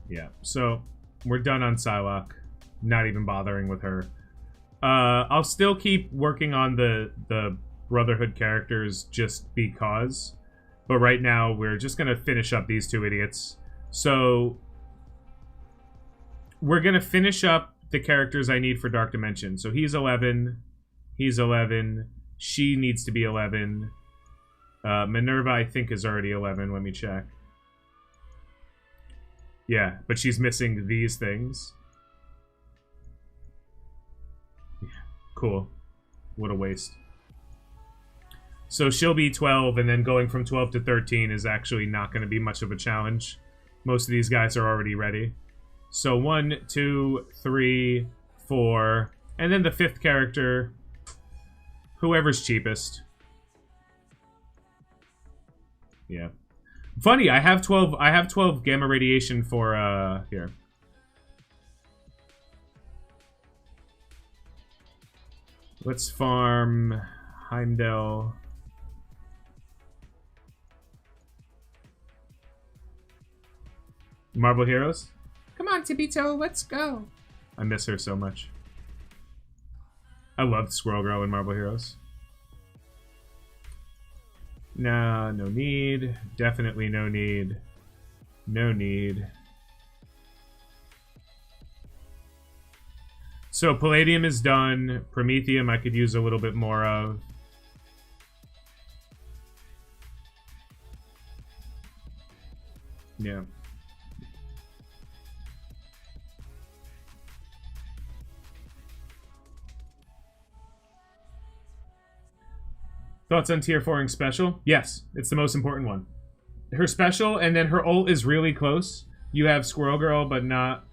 Speaker 1: Yeah, so we're done on Psylocke. Not even bothering with her. I'll still keep working on the Brotherhood characters just because. But right now, we're just going to finish up these 2 idiots. So, we're going to finish up the characters I need for Dark Dimension. So he's 11. He's 11. She needs to be 11. Minerva, I think, is already 11. Let me check. Yeah, but she's missing these things. Yeah, cool. What a waste. So she'll be 12, and then going from 12 to 13 is actually not going to be much of a challenge. Most of these guys are already ready. So 1, 2, 3, 4, and then the 5th character, whoever's cheapest. Yeah. Funny, I have 12 gamma radiation for here. Let's farm Heimdall. Marvel Heroes? Come on, Tibito, let's go. I miss her so much. I loved Squirrel Girl in Marvel Heroes. Nah, no need. Definitely no need. No need. So Palladium is done. Promethium I could use a little bit more of. Yeah. Thoughts on tier 4ing special? Yes, it's the most important one. Her special, and then her ult is really close. You have Squirrel Girl, but not...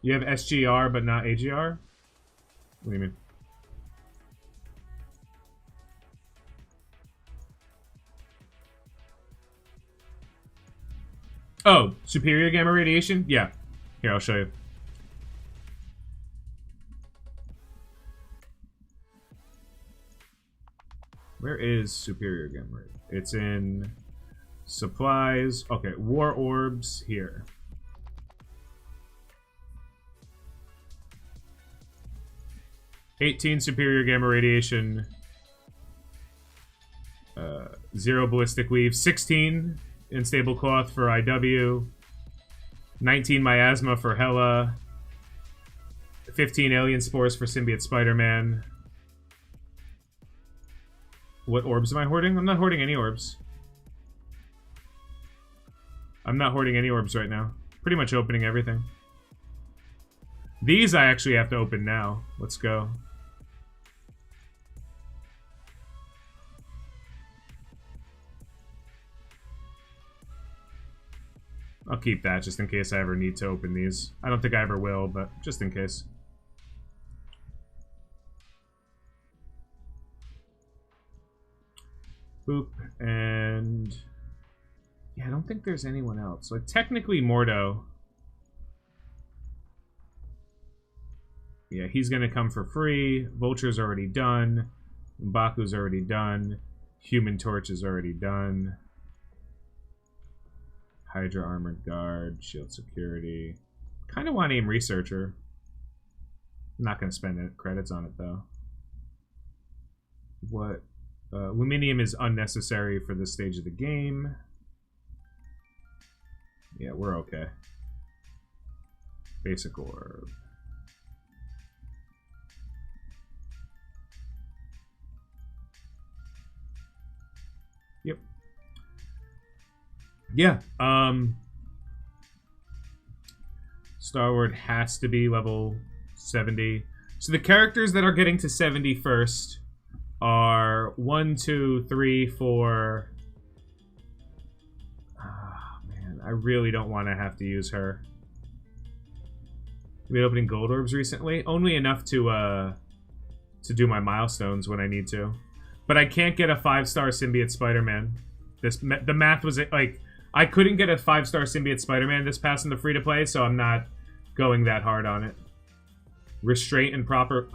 Speaker 1: You have SGR, but not AGR? What do you mean? Oh, superior gamma radiation? Yeah. Here, I'll show you. Where is superior gamma ray? It's in supplies. Okay, war orbs here. $18 superior gamma radiation. 0 ballistic weave. 16 unstable cloth for IW. 19 miasma for Hela. 15 alien spores for symbiote Spider-Man. What orbs am I hoarding? I'm not hoarding any orbs. I'm not hoarding any orbs right now. Pretty much opening everything. These I actually have to open now. Let's go. I'll keep that just in case I ever need to open these. I don't think I ever will, but just in case. Boop. And yeah, I don't think there's anyone else. Like, technically Mordo. Yeah, he's gonna come for free. Vulture's already done. M'Baku's already done. Human Torch is already done. Hydra Armored Guard. Shield Security. Kind of want to name Researcher. I'm not gonna spend any credits on it, though. What? Luminium is unnecessary for this stage of the game. Yeah, we're okay. Basic Orb. Yep. Yeah. Star-Lord has to be level 70. So the characters that are getting to 70 first are 1, 2, 3, 4. Ah, man, I really don't want to have to use her. I've been opening gold orbs recently, only enough to do my milestones when I need to. But I can't get a 5-star symbiote Spider-Man. The math was like I couldn't get a 5-star symbiote Spider-Man this pass in the free-to-play, so I'm not going that hard on it. Restraint and proper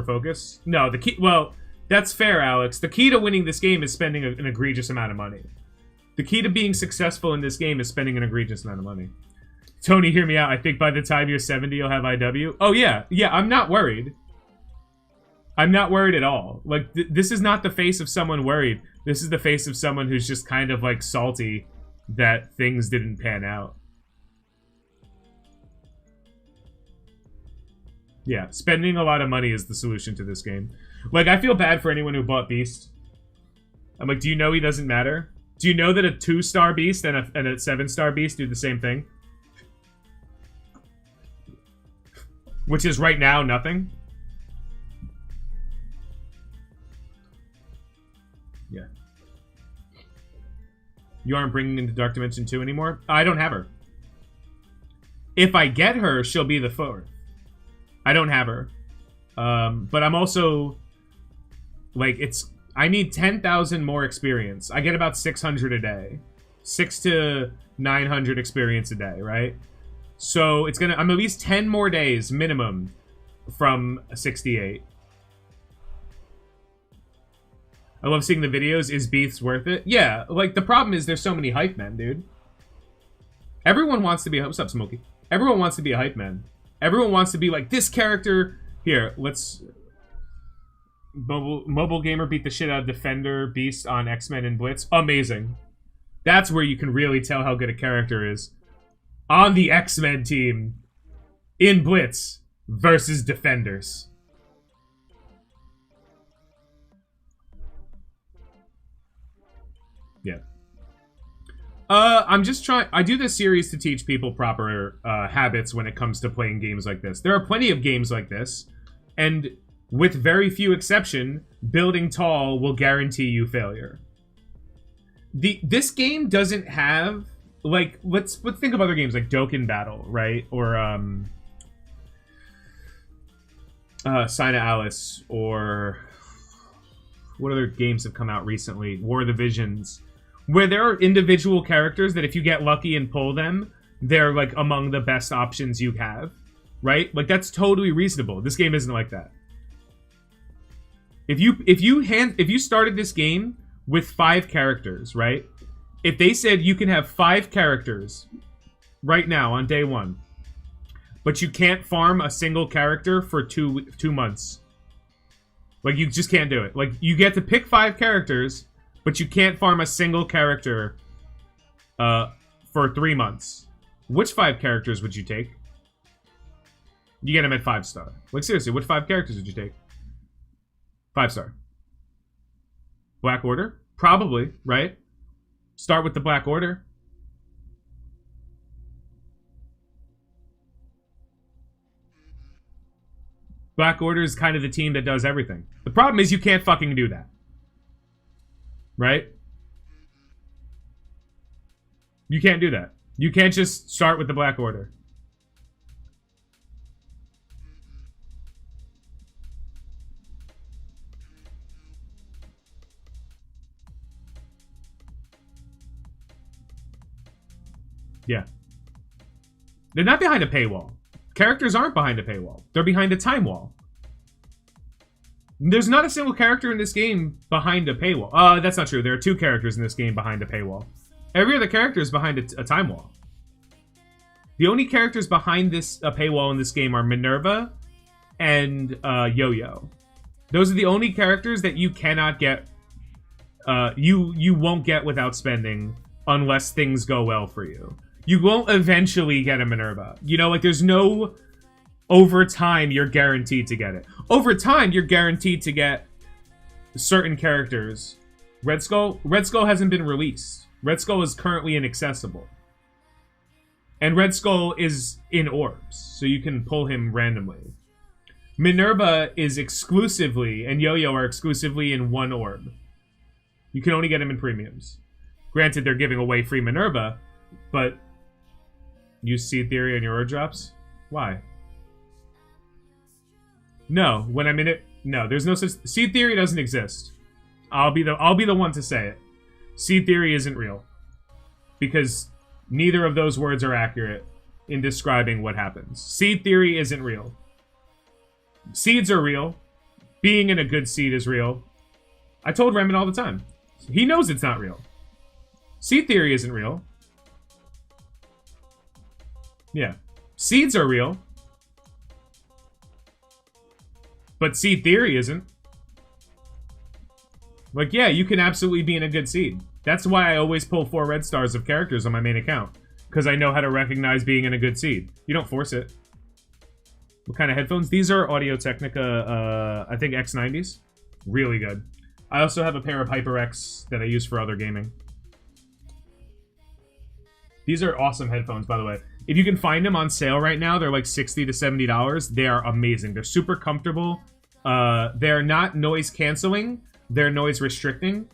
Speaker 1: focus. No, the key. Well, that's fair, Alex. The key to winning this game is spending an egregious amount of money. The key to being successful in this game is spending an egregious amount of money. Tony, hear me out. I think by the time you're 70, you'll have IW. Oh, yeah. Yeah, I'm not worried. I'm not worried at all. Like, this is not the face of someone worried. This is the face of someone who's just kind of, like, salty that things didn't pan out. Yeah, spending a lot of money is the solution to this game. Like, I feel bad for anyone who bought Beast. I'm like, do you know he doesn't matter? Do you know that a 2-star Beast and a 7-star Beast do the same thing? Which is right now nothing. Yeah. You aren't bringing into Dark Dimension 2 anymore? I don't have her. If I get her, she'll be the 4th. I don't have her. But I'm also... Like, I need 10,000 more experience. I get about 600 a day. 600 to 900 experience a day, right? So it's gonna... I'm at least 10 more days minimum from 68. I love seeing the videos. Is Beast worth it? Yeah, like, the problem is there's so many hype men, dude. Everyone wants to be... What's up, Smokey? Everyone wants to be a hype man. Everyone wants to be like, this character... Here, let's... Mobile Gamer beat the shit out of Defender, Beast on X-Men and Blitz. Amazing. That's where you can really tell how good a character is. On the X-Men team, in Blitz, versus Defenders. Yeah. I'm just trying... I do this series to teach people proper habits when it comes to playing games like this. There are plenty of games like this, and with very few exception, building tall will guarantee you failure. This game doesn't have... Like, let's think of other games like Dokkan Battle, right? Or, Sign of Alice, or... What other games have come out recently? War of the Visions. Where there are individual characters that if you get lucky and pull them, they're, like, among the best options you have. Right? Like, that's totally reasonable. This game isn't like that. If you started this game with 5 characters, right? If they said you can have 5 characters right now on day 1, but you can't farm a single character for 2 months. Like, you just can't do it. Like, you get to pick 5 characters, but you can't farm a single character for 3 months. Which 5 characters would you take? You get them at 5-star. Like, seriously, which 5 characters would you take? 5-star. Black Order? Probably, right? Start with the Black Order. Black Order is kind of the team that does everything. The problem is you can't fucking do that. Right? You can't do that. You can't just start with the Black Order. Yeah. They're not behind a paywall. Characters aren't behind a paywall. They're behind a time wall. There's not a single character in this game behind a paywall. That's not true. There are 2 characters in this game behind a paywall. Every other character is behind a time wall. The only characters behind a paywall in this game are Minerva and Yo-Yo. Those are the only characters that you cannot get. You won't get without spending unless things go well for you. You won't eventually get a Minerva. You know, like, there's no... Over time, you're guaranteed to get it. Over time, you're guaranteed to get certain characters. Red Skull hasn't been released. Red Skull is currently inaccessible. And Red Skull is in orbs, so you can pull him randomly. Minerva is exclusively, and Yo-Yo are exclusively in 1 orb. You can only get them in premiums. Granted, they're giving away free Minerva, but use Seed Theory on your orb drops? Why? No, when I'm in it, no, there's no such... Seed Theory doesn't exist. I'll be the one to say it. Seed Theory isn't real. Because neither of those words are accurate in describing what happens. Seed Theory isn't real. Seeds are real. Being in a good seed is real. I told Remen all the time. He knows it's not real. Seed Theory isn't real. Yeah. Seeds are real. But Seed Theory isn't. Like, yeah, you can absolutely be in a good seed. That's why I always pull 4 red stars of characters on my main account. Because I know how to recognize being in a good seed. You don't force it. What kind of headphones? These are Audio-Technica, I think X90s. Really good. I also have a pair of HyperX that I use for other gaming. These are awesome headphones, by the way. If you can find them on sale right now, they're like $60 to $70. They are amazing. They're super comfortable. They're not noise canceling. They're noise restricting.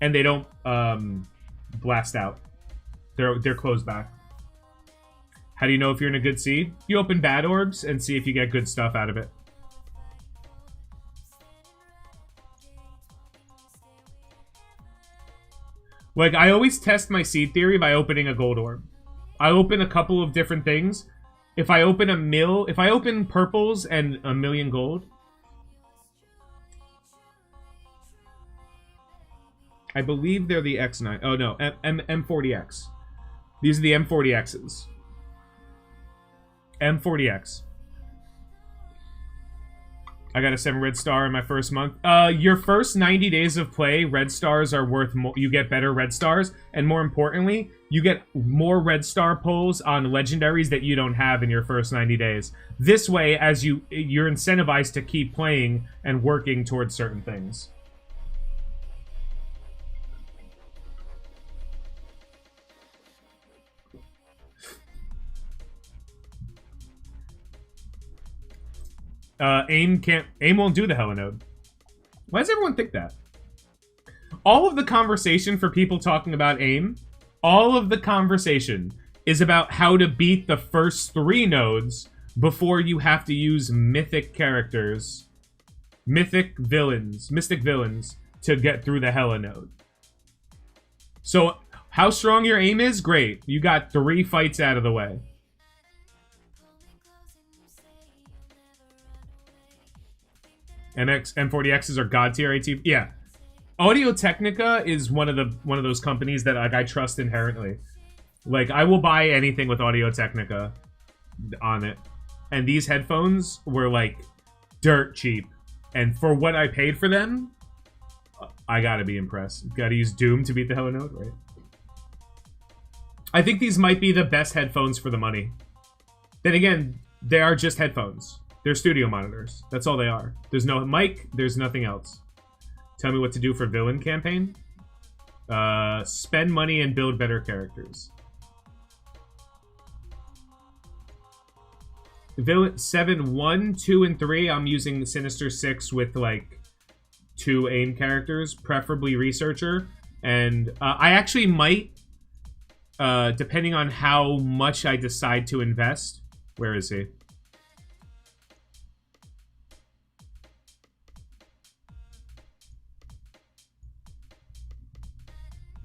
Speaker 1: And they don't blast out. They're closed back. How do you know if you're in a good seed? You open bad orbs and see if you get good stuff out of it. Like, I always test my seed theory by opening a gold orb. I open a couple of different things. If I open purples and a million gold, I believe they're the X9. Oh no, M40X. These are the M40Xs. M40X. I got a 7 red star in my first month. Your first 90 days of play, red stars are worth more. You get better red stars, and more importantly, you get more red star pulls on legendaries that you don't have in your first 90 days. This way, as you're incentivized to keep playing and working towards certain things. AIM won't do the Hella node. Why does everyone think that? All of the conversation for people talking about AIM, all of the conversation is about how to beat the first 3 nodes before you have to use mythic characters, mystic villains to get through the Hella node. So, how strong your AIM is? Great. You got 3 fights out of the way. M40Xs are god tier AT. Yeah, Audio-Technica is one of those companies that like I trust inherently. Like I will buy anything with Audio-Technica on it, and these headphones were like dirt cheap, and for what I paid for them, I gotta be impressed. Gotta use Doom to beat the Hella node, right? I think these might be the best headphones for the money. Then again, they are just headphones. They're studio monitors. That's all they are. There's no mic. There's nothing else. Tell me what to do for villain campaign. Spend money and build better characters. Villain 7, 1, 2, and 3. I'm using the Sinister 6 with like 2 AIM characters, preferably Researcher. And I actually might, depending on how much I decide to invest. Where is he?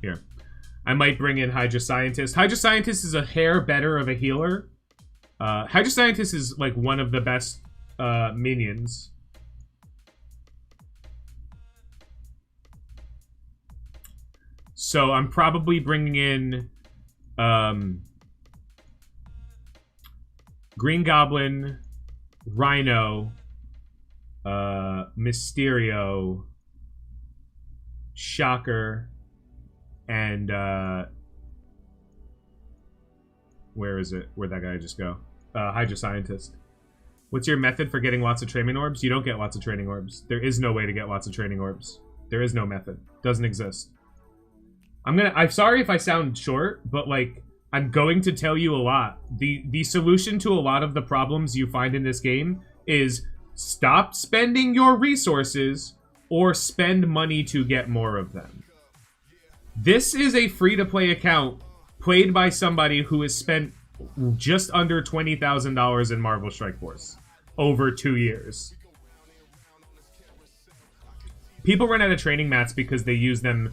Speaker 1: Here. I might bring in Hydra Scientist. Hydra Scientist is a hair better of a healer. Hydra Scientist is like one of the best minions. So I'm probably bringing in Green Goblin, Rhino, Mysterio, Shocker, and where is it? Where'd that guy just go? Hydra Scientist. What's your method for getting lots of training orbs? You don't get lots of training orbs. There is no way to get lots of training orbs. There is no method. Doesn't exist. I'm sorry if I sound short, but like I'm going to tell you a lot. The solution to a lot of the problems you find in this game is stop spending your resources or spend money to get more of them. This is a free-to-play account played by somebody who has spent just under $20,000 in Marvel Strike Force over 2 years. People run out of training mats because they use them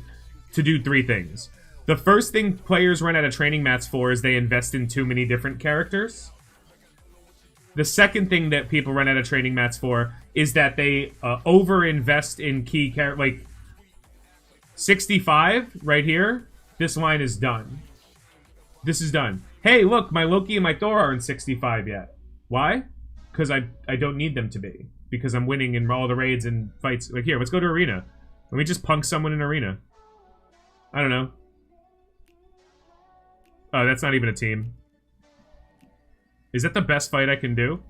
Speaker 1: to do 3 things. The first thing players run out of training mats for is they invest in too many different characters. The second thing that people run out of training mats for is that they over-invest in key characters. Like, 65 right here, this line is done. This is done. Hey, look, my Loki and my Thor aren't 65 yet. Why? Because I don't need them to be. Because I'm winning in all the raids and fights. Like, here, let's go to Arena. Let me just punk someone in Arena. I don't know. Oh, that's not even a team. Is that the best fight I can do?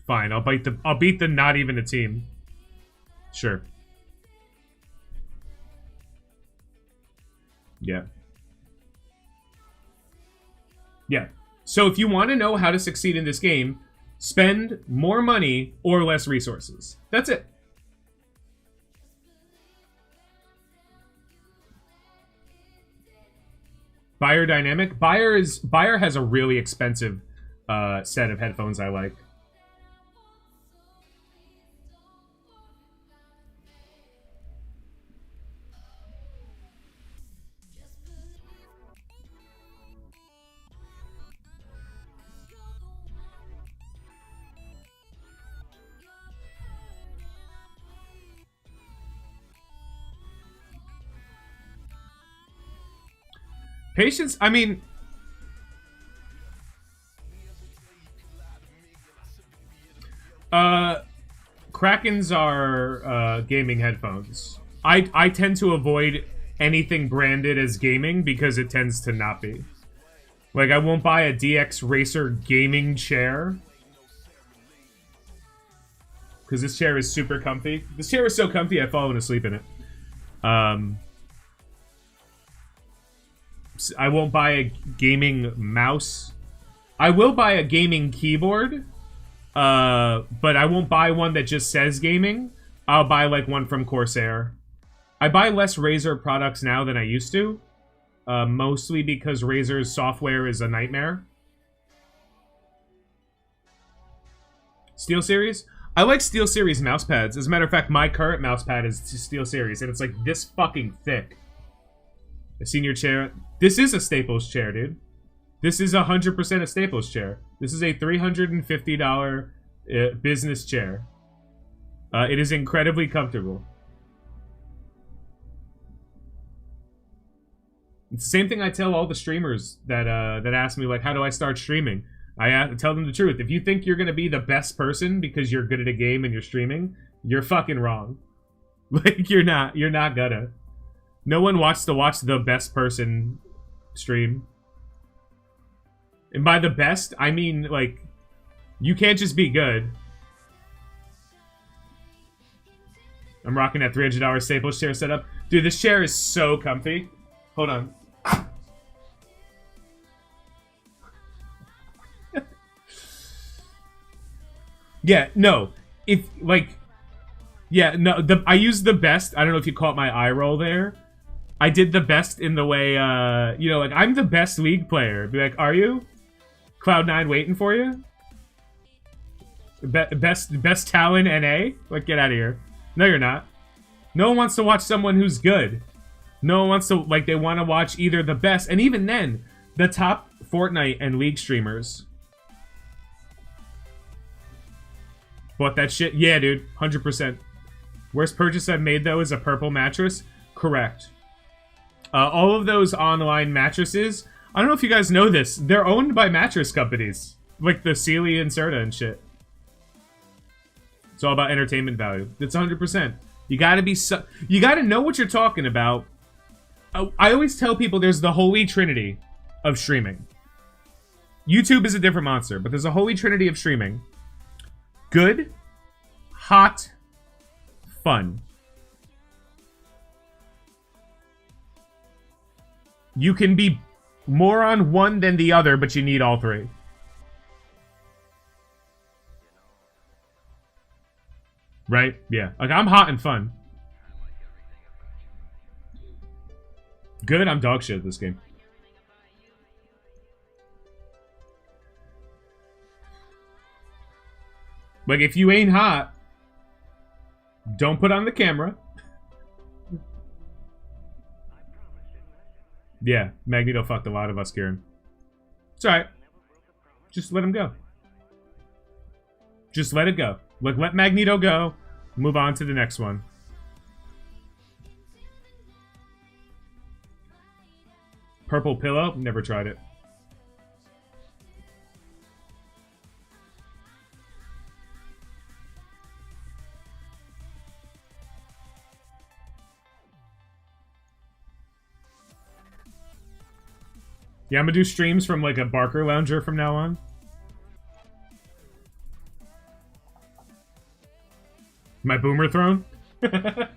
Speaker 1: Fine, I'll beat the not even a team. Sure. Yeah. Yeah. So if you want to know how to succeed in this game, spend more money or less resources. That's it. Beyer Dynamic. Beyer has a really expensive set of headphones I like. Patience, I mean... Krakens are gaming headphones. I tend to avoid anything branded as gaming because it tends to not be. Like, I won't buy a DX Racer gaming chair. Because this chair is super comfy. This chair is so comfy I've fallen asleep in it. I won't buy a gaming mouse. I will buy a gaming keyboard, but I won't buy one that just says gaming. I'll buy like one from Corsair. I buy less Razer products now than I used to, mostly because Razer's software is a nightmare. SteelSeries? I like SteelSeries mousepads. As a matter of fact, my current mousepad is SteelSeries, and it's like this fucking thick. A senior chair. This is a Staples chair, dude. This is 100% a Staples chair. This is a $350 business chair. It is incredibly comfortable. It's the same thing I tell all the streamers that that ask me, like, how do I start streaming? I tell them the truth. If you think you're going to be the best person because you're good at a game and you're streaming, you're fucking wrong. Like, you're not. You're not gonna. No one wants to watch the best person stream. And by the best, I mean, like, you can't just be good. I'm rocking that $300 Staples chair setup. Dude, this chair is so comfy. Hold on. Yeah, no. If, like... Yeah, no, I used the best. I don't know if you caught my eye roll there. I did the best in the way, you know, like, I'm the best League player. Be like, are you? Cloud9 waiting for you? Best Talon NA? Like, get out of here. No, you're not. No one wants to watch someone who's good. No one wants to, like, they want to watch either the best, and even then, the top Fortnite and League streamers. Bought that shit? Yeah, dude. 100%. Worst purchase I've made, though, is a purple mattress. Correct. All of those online mattresses, I don't know if you guys know this, they're owned by mattress companies. Like the Sealy and Serta and shit. It's all about entertainment value. It's 100%. You gotta be you gotta know what you're talking about. I always tell people there's the holy trinity of streaming. YouTube is a different monster, but there's a holy trinity of streaming. Good, hot, fun. You can be more on one than the other, but you need all three. Right? Yeah. Like, I'm hot and fun. Good, I'm dog shit at this game. Like, if you ain't hot, don't put on the camera. Yeah, Magneto fucked a lot of us, Kieran. It's alright. Just let him go. Just let it go. Let Magneto go. Move on to the next one. Purple pillow? Never tried it. Yeah, I'm gonna do streams from like a Barker Lounger from now on. My boomer throne? I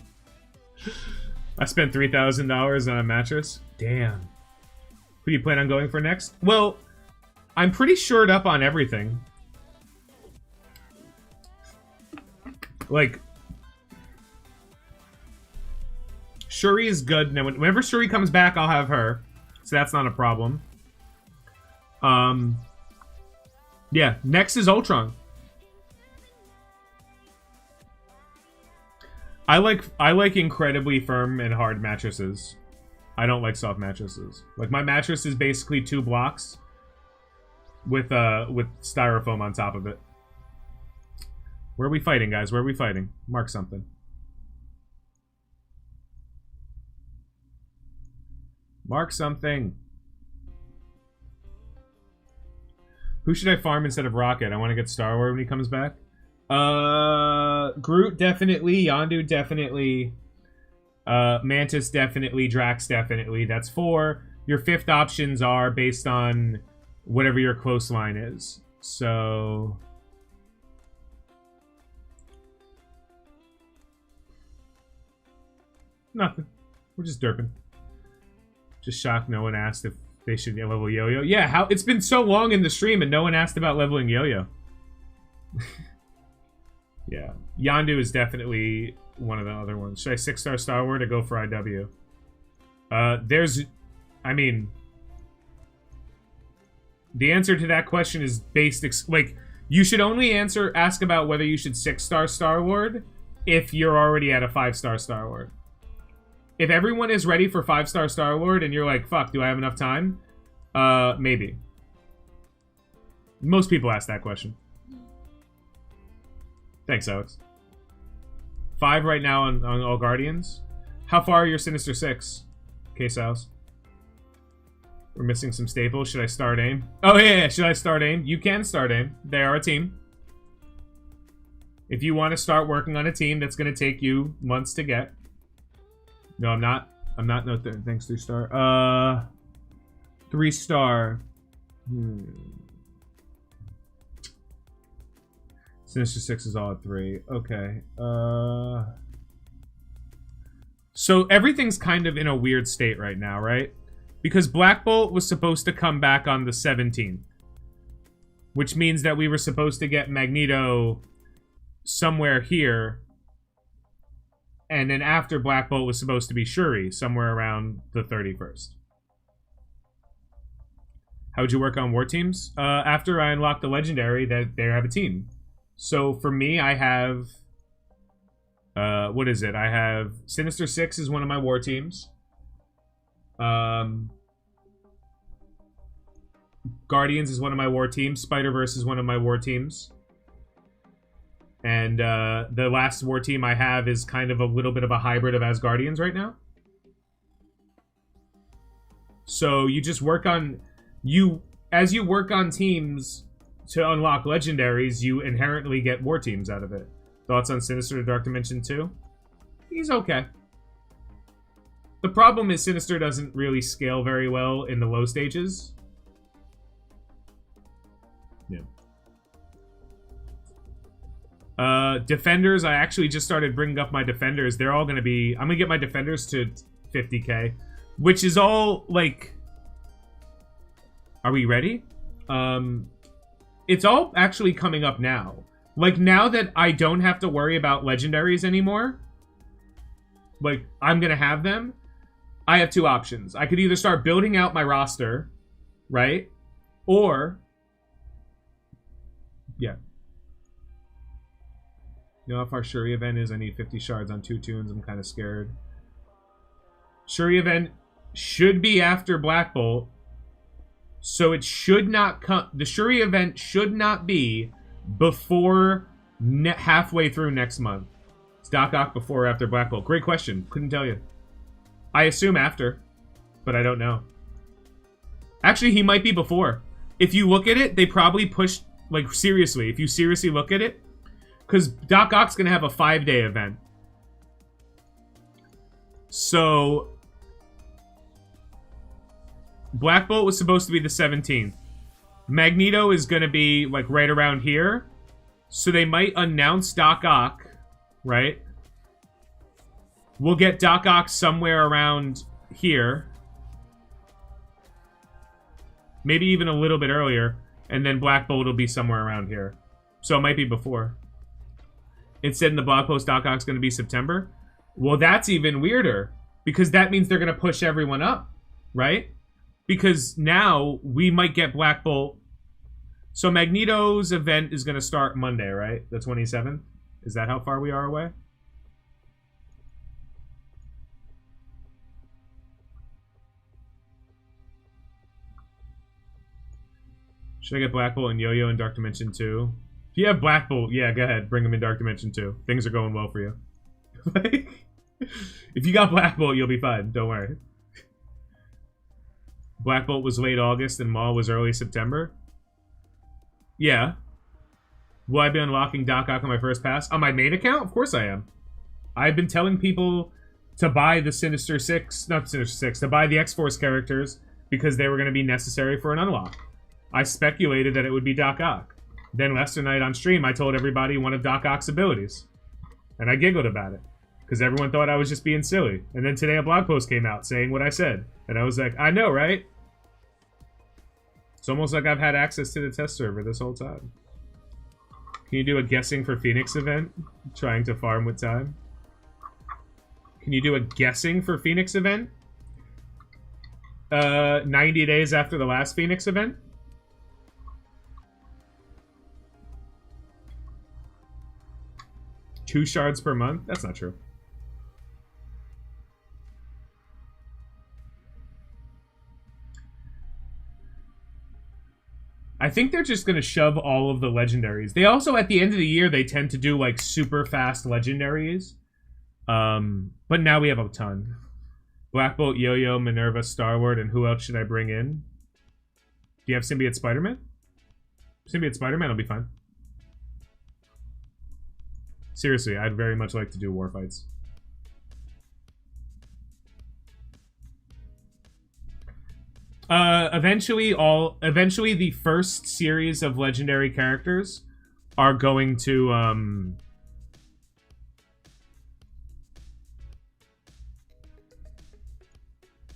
Speaker 1: spent $3,000 on a mattress. Damn. Who do you plan on going for next? Well, I'm pretty shored up on everything. Like, Shuri is good. Now, whenever Shuri comes back, I'll have her. So that's not a problem. Yeah, next is Ultron. I like incredibly firm and hard mattresses. I don't like soft mattresses. Like, my mattress is basically 2 blocks with styrofoam on top of it. Where are we fighting, guys? Where are we fighting? Mark something. Mark something. Who should I farm instead of Rocket? I want to get Star-Lord when he comes back. Groot definitely, Yondu definitely, Mantis definitely, Drax definitely. That's 4. Your 5th options are based on whatever your close line is. So nothing. We're just derping. Just shocked no one asked if they should level Yo-Yo. Yeah, how it's been so long in the stream and no one asked about leveling Yo-Yo. Yeah. Yondu is definitely one of the other ones. Should I 6-star Star-Lord or go for IW? I mean, the answer to that question is based, like, you should only ask about whether you should 6-star Star-Lord if you're already at a 5-star Star-Lord. If everyone is ready for 5-star Star-Lord and you're like, fuck, do I have enough time? Maybe. Most people ask that question. Thanks, Alex. 5 right now on all Guardians. How far are your Sinister 6? Case House. We're missing some staples. Should I start aim? Oh, yeah. Should I start aim? You can start aim. They are a team. If you want to start working on a team that's going to take you months to get. No, I'm not. No, thanks, 3-star. 3-star. Sinister 6 is all at 3. Okay. So everything's kind of in a weird state right now, right? Because Black Bolt was supposed to come back on the 17th. Which means that we were supposed to get Magneto somewhere here. And then after Black Bolt was supposed to be Shuri, somewhere around the 31st. How would you work on war teams? After I unlock the Legendary, they have a team. So for me, I have... what is it? I have Sinister 6 is one of my war teams. Guardians is one of my war teams. Spider-Verse is one of my war teams. And the last war team I have is kind of a little bit of a hybrid of Asgardians right now. So you just work on... As you work on teams to unlock legendaries, you inherently get war teams out of it. Thoughts on Sinister Dark Dimension 2? He's okay. The problem is Sinister doesn't really scale very well in the low stages. Yeah. Defenders, I actually just started bringing up my Defenders. They're all going to be... I'm going to get my Defenders to 50k. Which is all, like... Are we ready? It's all actually coming up now. Like, now that I don't have to worry about legendaries anymore, like, I'm going to have them, I have two options. I could either start building out my roster, right? Or... Yeah. You know, if our Shuri event is, I need 50 shards on 2 tunes. I'm kind of scared. Shuri event should be after Black Bolt. So it should not come... The Shuri event should not be before halfway through next month. Is Doc Ock before or after Black Bolt? Great question. Couldn't tell you. I assume after, but I don't know. Actually, he might be before. If you look at it, they probably pushed... Like, seriously, if you seriously look at it, because Doc Ock's going to have a 5-day event. So, Black Bolt was supposed to be the 17th. Magneto is going to be, like, right around here. So they might announce Doc Ock, right? We'll get Doc Ock somewhere around here. Maybe even a little bit earlier. And then Black Bolt will be somewhere around here. So it might be before. It said in the blog post Doc Ock's going to be September. Well, that's even weirder. Because that means they're going to push everyone up. Right? Because now we might get Black Bolt. So Magneto's event is going to start Monday, right? The 27th? Is that how far we are away? Should I get Black Bolt and Yo-Yo in Dark Dimension 2? If you have Black Bolt, yeah, go ahead. Bring them in Dark Dimension 2. Things are going well for you. Like, if you got Black Bolt, you'll be fine. Don't worry. Black Bolt was late August and Maul was early September. Yeah. Will I be unlocking Doc Ock on my first pass? On my main account? Of course I am. I've been telling people to buy the Sinister Six, not Sinister Six, to buy the X-Force characters because they were going to be necessary for an unlock. I speculated that it would be Doc Ock. Then last night on stream, I told everybody one of Doc Ock's abilities. And I giggled about it. Because everyone thought I was just being silly. And then today a blog post came out saying what I said. And I was like, I know, right? It's almost like I've had access to the test server this whole time. Can you do a guessing for Phoenix event? Trying to farm with time. Can you do a guessing for Phoenix event? 90 days after the last Phoenix event? Two shards per month? That's not true. I think they're just going to shove all of the legendaries. They also, at the end of the year, they tend to do, like, super fast legendaries. But now we have a ton. Black Bolt, Yo-Yo, Minerva, Star-Lord, and who else should I bring in? Do you have Symbiote Spider-Man? Symbiote Spider-Man will be fine. Seriously, I'd very much like to do war fights. Eventually the first series of legendary characters are going to,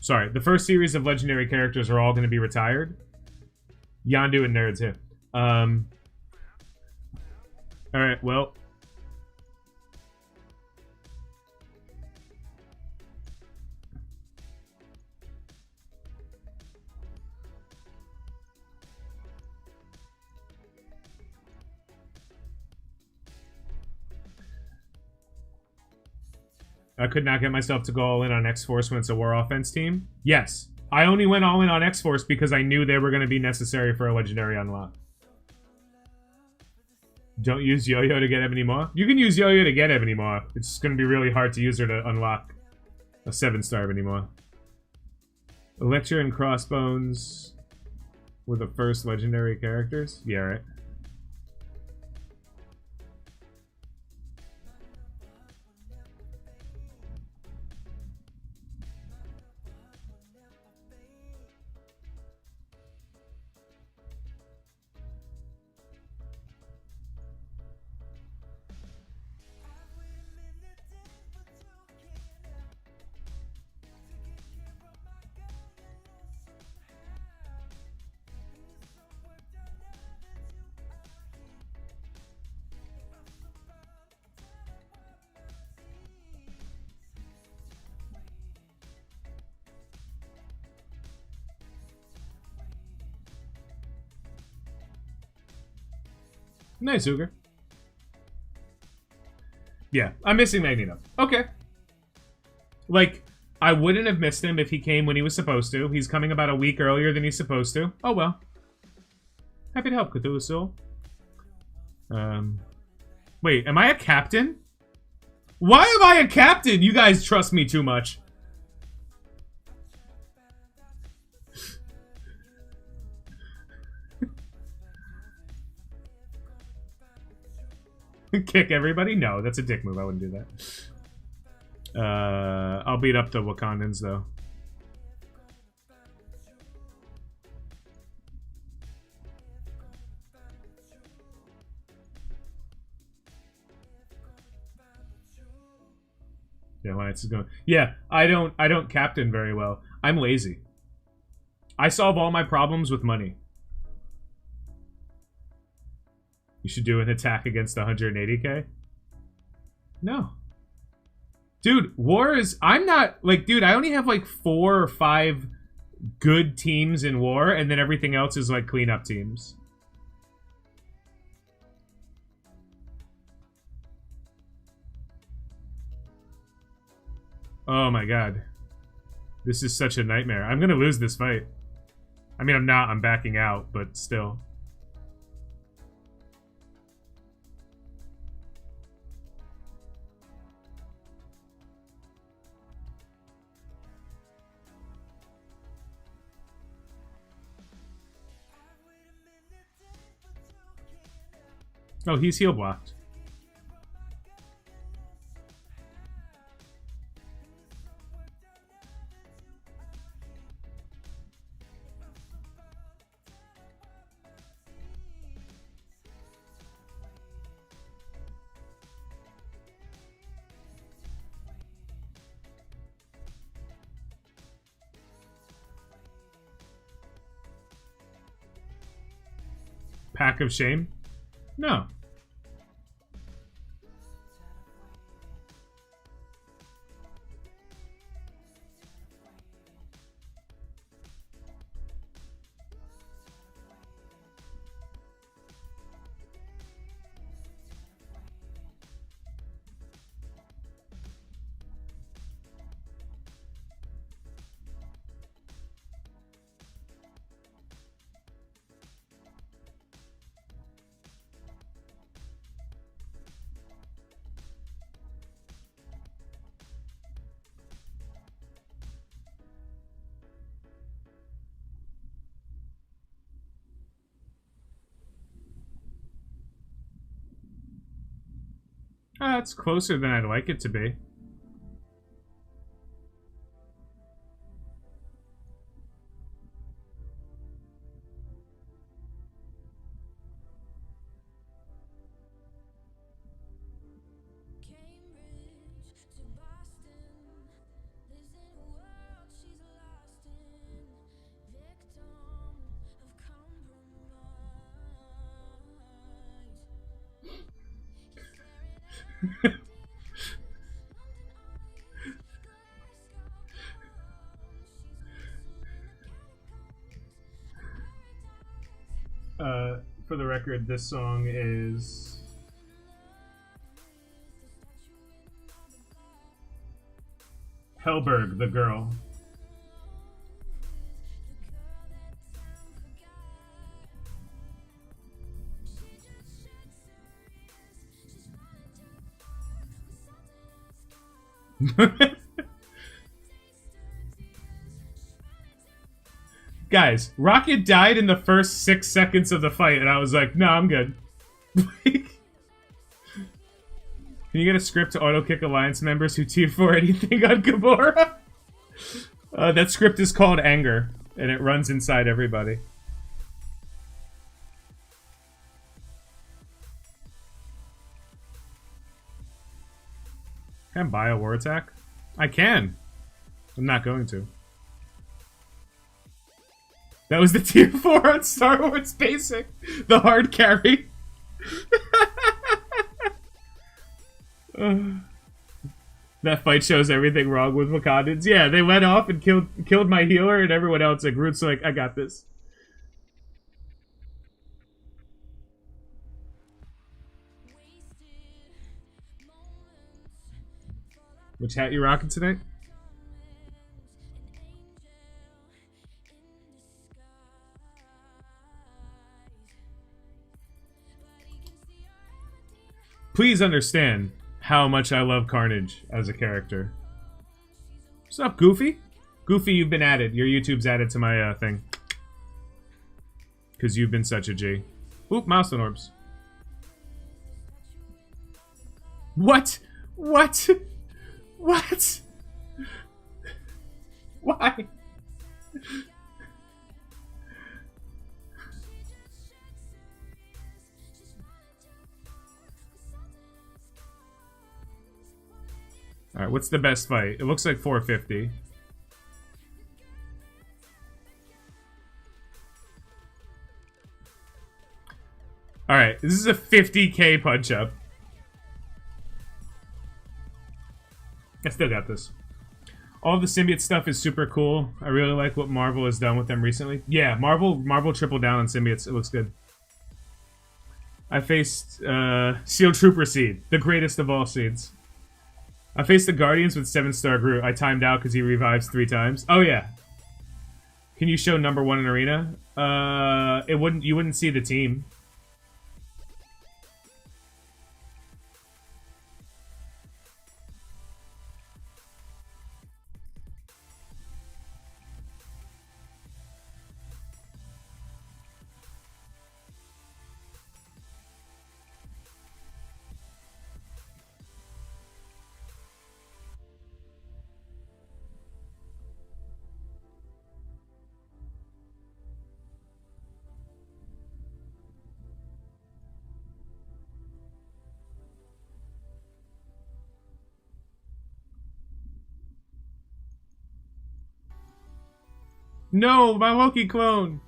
Speaker 1: Sorry, the first series of legendary characters are all going to be retired. Yondu and Nerds here. Alright, well... I could not get myself to go all in on X-Force when it's a war offense team. Yes. I only went all in on X-Force because I knew they were going to be necessary for a legendary unlock. Don't use Yo-Yo to get Ebony Maw. You can use Yo-Yo to get Ebony Maw. It's going to be really hard to use her to unlock a 7-star Ebony Maw. Electra and Crossbones were the first legendary characters? Yeah, right. Nice, Uger. Yeah, I'm missing Magneto. Okay. Like, I wouldn't have missed him if he came when he was supposed to. He's coming about a week earlier than he's supposed to. Oh, well. Happy to help, Cthulhu Soul. Wait, am I a captain? Why am I a captain? You guys trust me too much. Kick everybody? No, that's a dick move. I wouldn't do that. I'll beat up the Wakandans, though. Yeah, Alliance is going. Yeah, I don't captain very well. I'm lazy. I solve all my problems with money. You should do an attack against 180k? No. Dude, war is... I'm not... Like, dude, I only have, like, 4 or 5 good teams in war, and then everything else is, like, cleanup teams. Oh, my God. This is such a nightmare. I'm gonna lose this fight. I mean, I'm not. I'm backing out, but still. Oh, he's heal blocked. Pack of shame? No. It's closer than I'd like it to be. For the record, this song is Helberg, the girl. Guys, Rocket died in the first 6 seconds of the fight, and I was like, no, I'm good. Can you get a script to auto-kick Alliance members who tier for anything on Gamora? That script is called Anger, and it runs inside everybody. Can I buy a war attack? I can. I'm not going to. That was the tier 4 on Star Wars Basic. The hard carry. That fight shows everything wrong with Wakandans. Yeah, they went off and killed my healer and everyone else. Like, Groot's like, I got this. Which hat you rocking tonight? Please understand how much I love Carnage as a character. What's up, Goofy? Goofy, you've been added. Your YouTube's added to my thing. Because you've been such a G. Oop, milestone orbs. What? What? What? Why? Alright, what's the best fight? It looks like 450. Alright, this is a 50k punch-up. I still got this. All the symbiote stuff is super cool. I really like what Marvel has done with them recently. Yeah, Marvel tripled down on symbiotes. It looks good. I faced Seal Trooper Seed, the greatest of all seeds. I faced the Guardians with 7-star Groot. I timed out because he revives 3 times. Oh yeah. Can you show number 1 in arena? You wouldn't see the team. No, my Loki clone!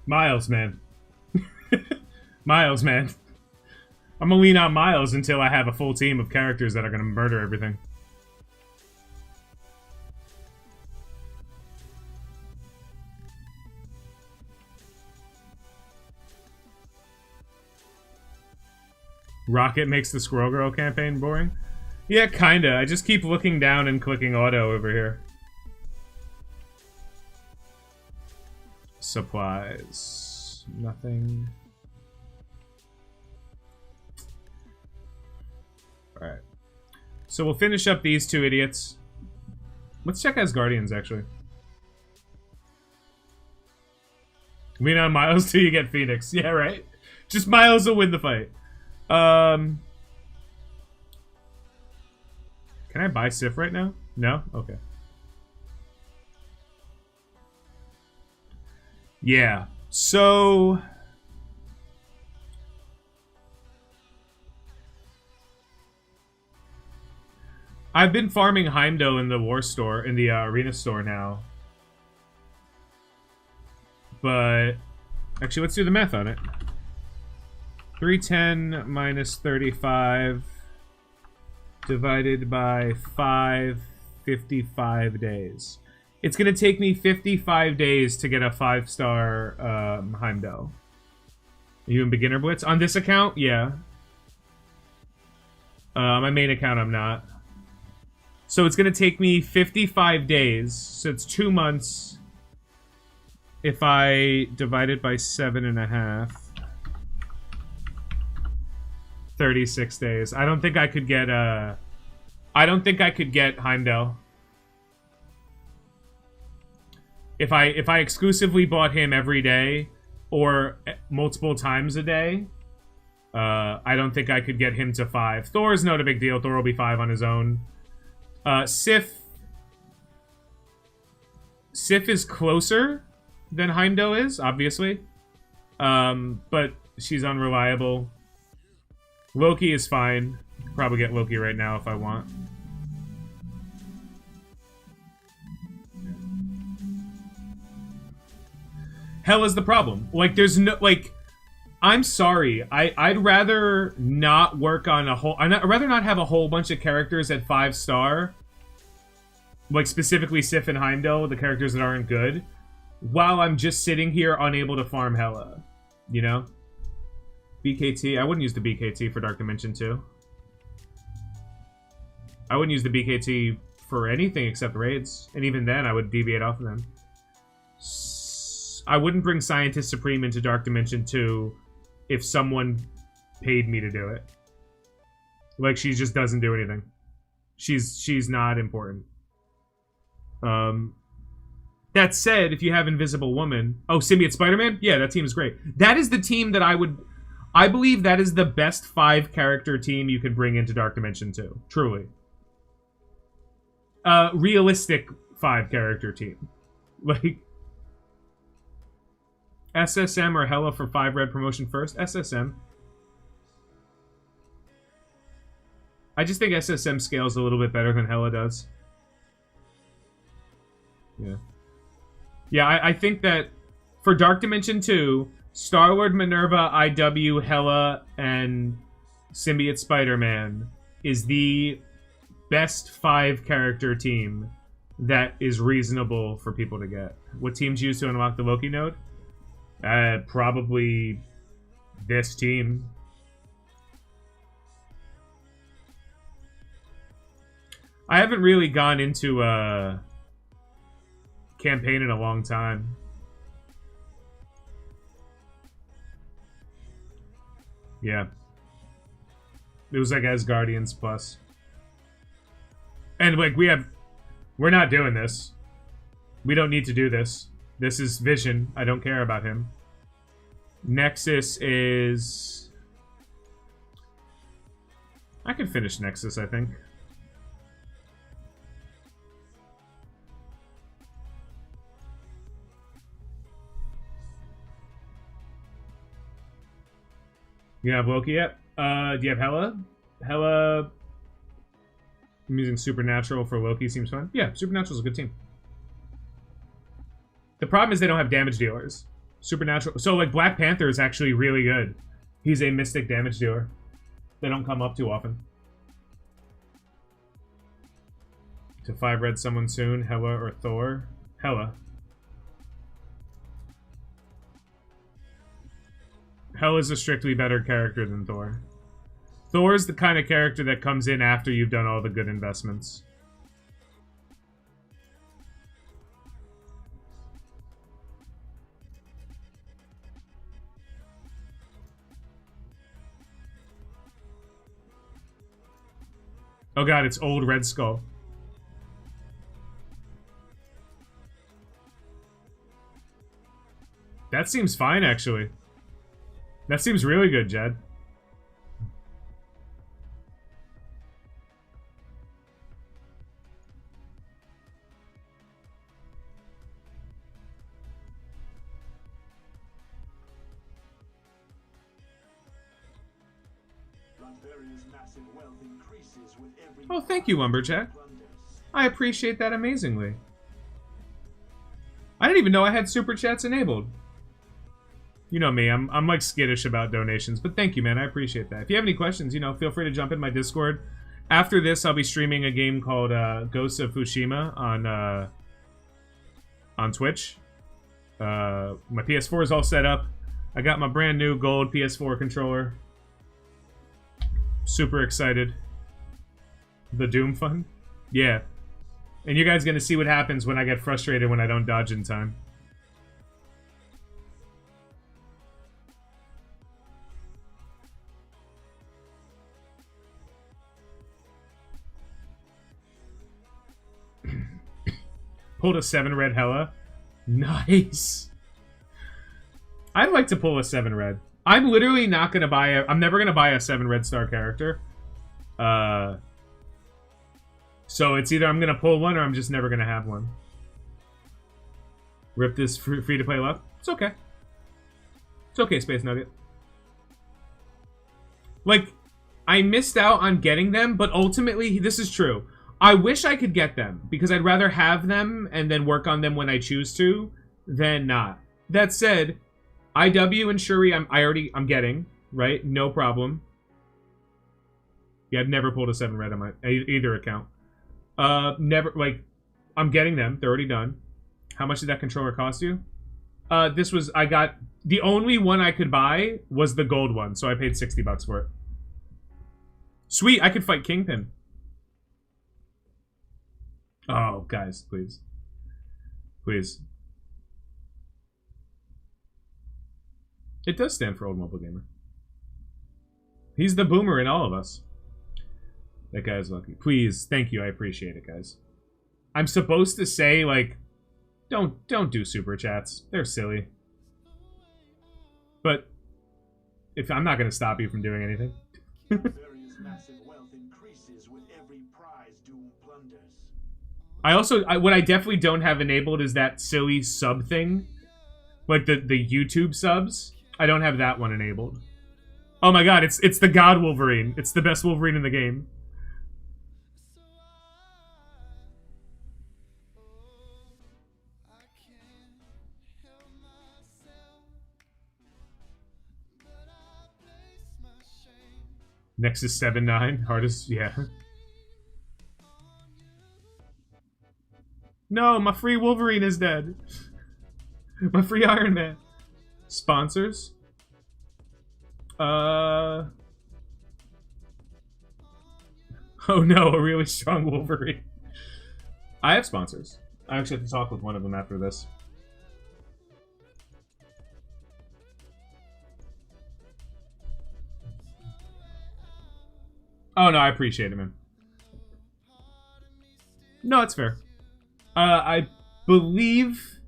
Speaker 1: Miles, man. Miles, man. I'm gonna lean on Miles until I have a full team of characters that are gonna murder everything. Rocket makes the Squirrel Girl campaign boring? Yeah, kinda. I just keep looking down and clicking auto over here. Supplies. Nothing. Alright. So we'll finish up these 2 idiots. Let's check as Guardians, actually. Lean on Miles till you get Phoenix. Yeah, right? Just Miles will win the fight. Can I buy Sif right now? No? Okay. Yeah. So I've been farming Heimdall in the war store, in the arena store now. But actually, let's do the math on it. 310 minus 35 divided by 55 days. It's going to take me 55 days to get a 5-star Heimdall. Are you in beginner blitz? On this account? Yeah. My main account, I'm not. So it's going to take me 55 days. So it's 2 months. If I divide it by 7.5. 36 days. I don't think I could get Heimdall. If I exclusively bought him every day or multiple times a day, I don't think I could get him to 5. Thor's not a big deal. Thor will be 5 on his own. Sif is closer than Heimdall is, obviously. But she's unreliable. Loki is fine. Probably get Loki right now if I want. Hela's the problem. Like, there's no, like, I'm sorry. I'd rather not work on a whole, I'd rather not have a whole bunch of characters at 5-star. Like, specifically Sif and Heimdall, the characters that aren't good, while I'm just sitting here unable to farm Hela. You know? BKT. I wouldn't use the BKT for Dark Dimension 2. I wouldn't use the BKT for anything except raids. And even then, I would deviate off of them. I wouldn't bring Scientist Supreme into Dark Dimension 2 if someone paid me to do it. Like, she just doesn't do anything. She's not important. That said, if you have Invisible Woman... Oh, Symbiote Spider-Man? Yeah, that team is great. That is the team that I believe that is the best 5-character team you could bring into Dark Dimension 2. Truly. Realistic 5-character team. Like... SSM or Hela for 5 red promotion first? SSM. I just think SSM scales a little bit better than Hela does. Yeah. Yeah, I think that for Dark Dimension 2, Star-Lord, Minerva, IW, Hela, and Symbiote Spider-Man is the best 5-character team that is reasonable for people to get. What teams use to unlock the Loki node? Probably this team. I haven't really gone into a campaign in a long time. Yeah. It was like Asgardians plus. And like we're not doing this. We don't need to do this. This is Vision. I don't care about him. Nexus is... I can finish Nexus, I think. You have Loki yet? Do you have Hela? Hela... I'm using Supernatural for Loki, seems fun. Yeah, Supernatural's a good team. The problem is they don't have damage dealers. Supernatural... So, like, Black Panther is actually really good. He's a mystic damage dealer. They don't come up too often. To 5 red someone soon, Hela or Thor? Hela. Hela's a strictly better character than Thor. Thor's the kind of character that comes in after you've done all the good investments. Oh god, it's old Red Skull. That seems fine, actually. That seems really good, Jed. Oh, thank you, Lumberjack. I appreciate that amazingly. I didn't even know I had Super Chats enabled. You know me, I'm like skittish about donations, but thank you, man. I appreciate that. If you have any questions, you know, feel free to jump in my Discord. After this, I'll be streaming a game called Ghosts of Tsushima on Twitch. My PS4 is all set up. I got my brand new gold PS4 controller. Super excited. The Doom Fund? Yeah. And you guys gonna see what happens when I get frustrated when I don't dodge in time. Pulled a 7 red hella. Nice. I'd like to pull a 7 red. I'm literally not gonna buy a... I'm never gonna buy a 7 red star character. So it's either I'm gonna pull one or I'm just never gonna have one. Rip this free-to-play luck. It's okay. It's okay, Space Nugget. Like, I missed out on getting them, but ultimately, this is true. I wish I could get them, because I'd rather have them and then work on them when I choose to, than not. That said, IW and Shuri, I'm getting, right? No problem. Yeah, I've never pulled a 7 red on my either account. Never, like, I'm getting them. They're already done. How much did that controller cost you? This was, I got, the only one I could buy was the gold one, so I paid 60 bucks for it. Sweet, I could fight Kingpin. Oh, guys, please. Please. It does stand for Old Mobile Gamer. He's the boomer in all of us. That guy's lucky. Please, thank you. I appreciate it, guys. I'm supposed to say, like, don't do super chats. They're silly. But if I'm not going to stop you from doing anything. I also, what I definitely don't have enabled is that silly sub thing. Like the YouTube subs. I don't have that one enabled. Oh my god, it's the God Wolverine. It's the best Wolverine in the game. Nexus 7-9, hardest, yeah. No, my free Wolverine is dead. My free Iron Man. Sponsors? Oh no, a really strong Wolverine. I have sponsors. I actually have to talk with one of them after this. Oh no, I appreciate it, man. No, it's fair. I believe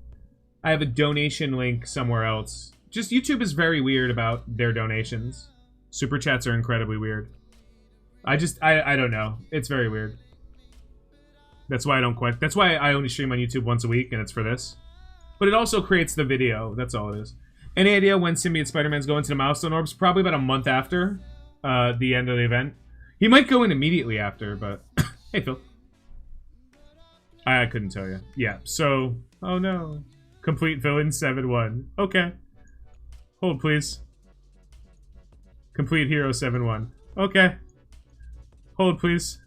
Speaker 1: I have a donation link somewhere else. Just YouTube is very weird about their donations. Super chats are incredibly weird. I don't know. It's very weird. That's why I don't quite. That's why I only stream on YouTube once a week, and it's for this. But it also creates the video. That's all it is. Any idea when Symbiote Spider-Man's going to the milestone orbs? Probably about a month after the end of the event. He might go in immediately after, but... Hey, Phil. I couldn't tell you. Yeah, so... Oh, no. Complete villain 7-1. Okay. Hold, please. Complete hero 7-1. Okay. Hold, please.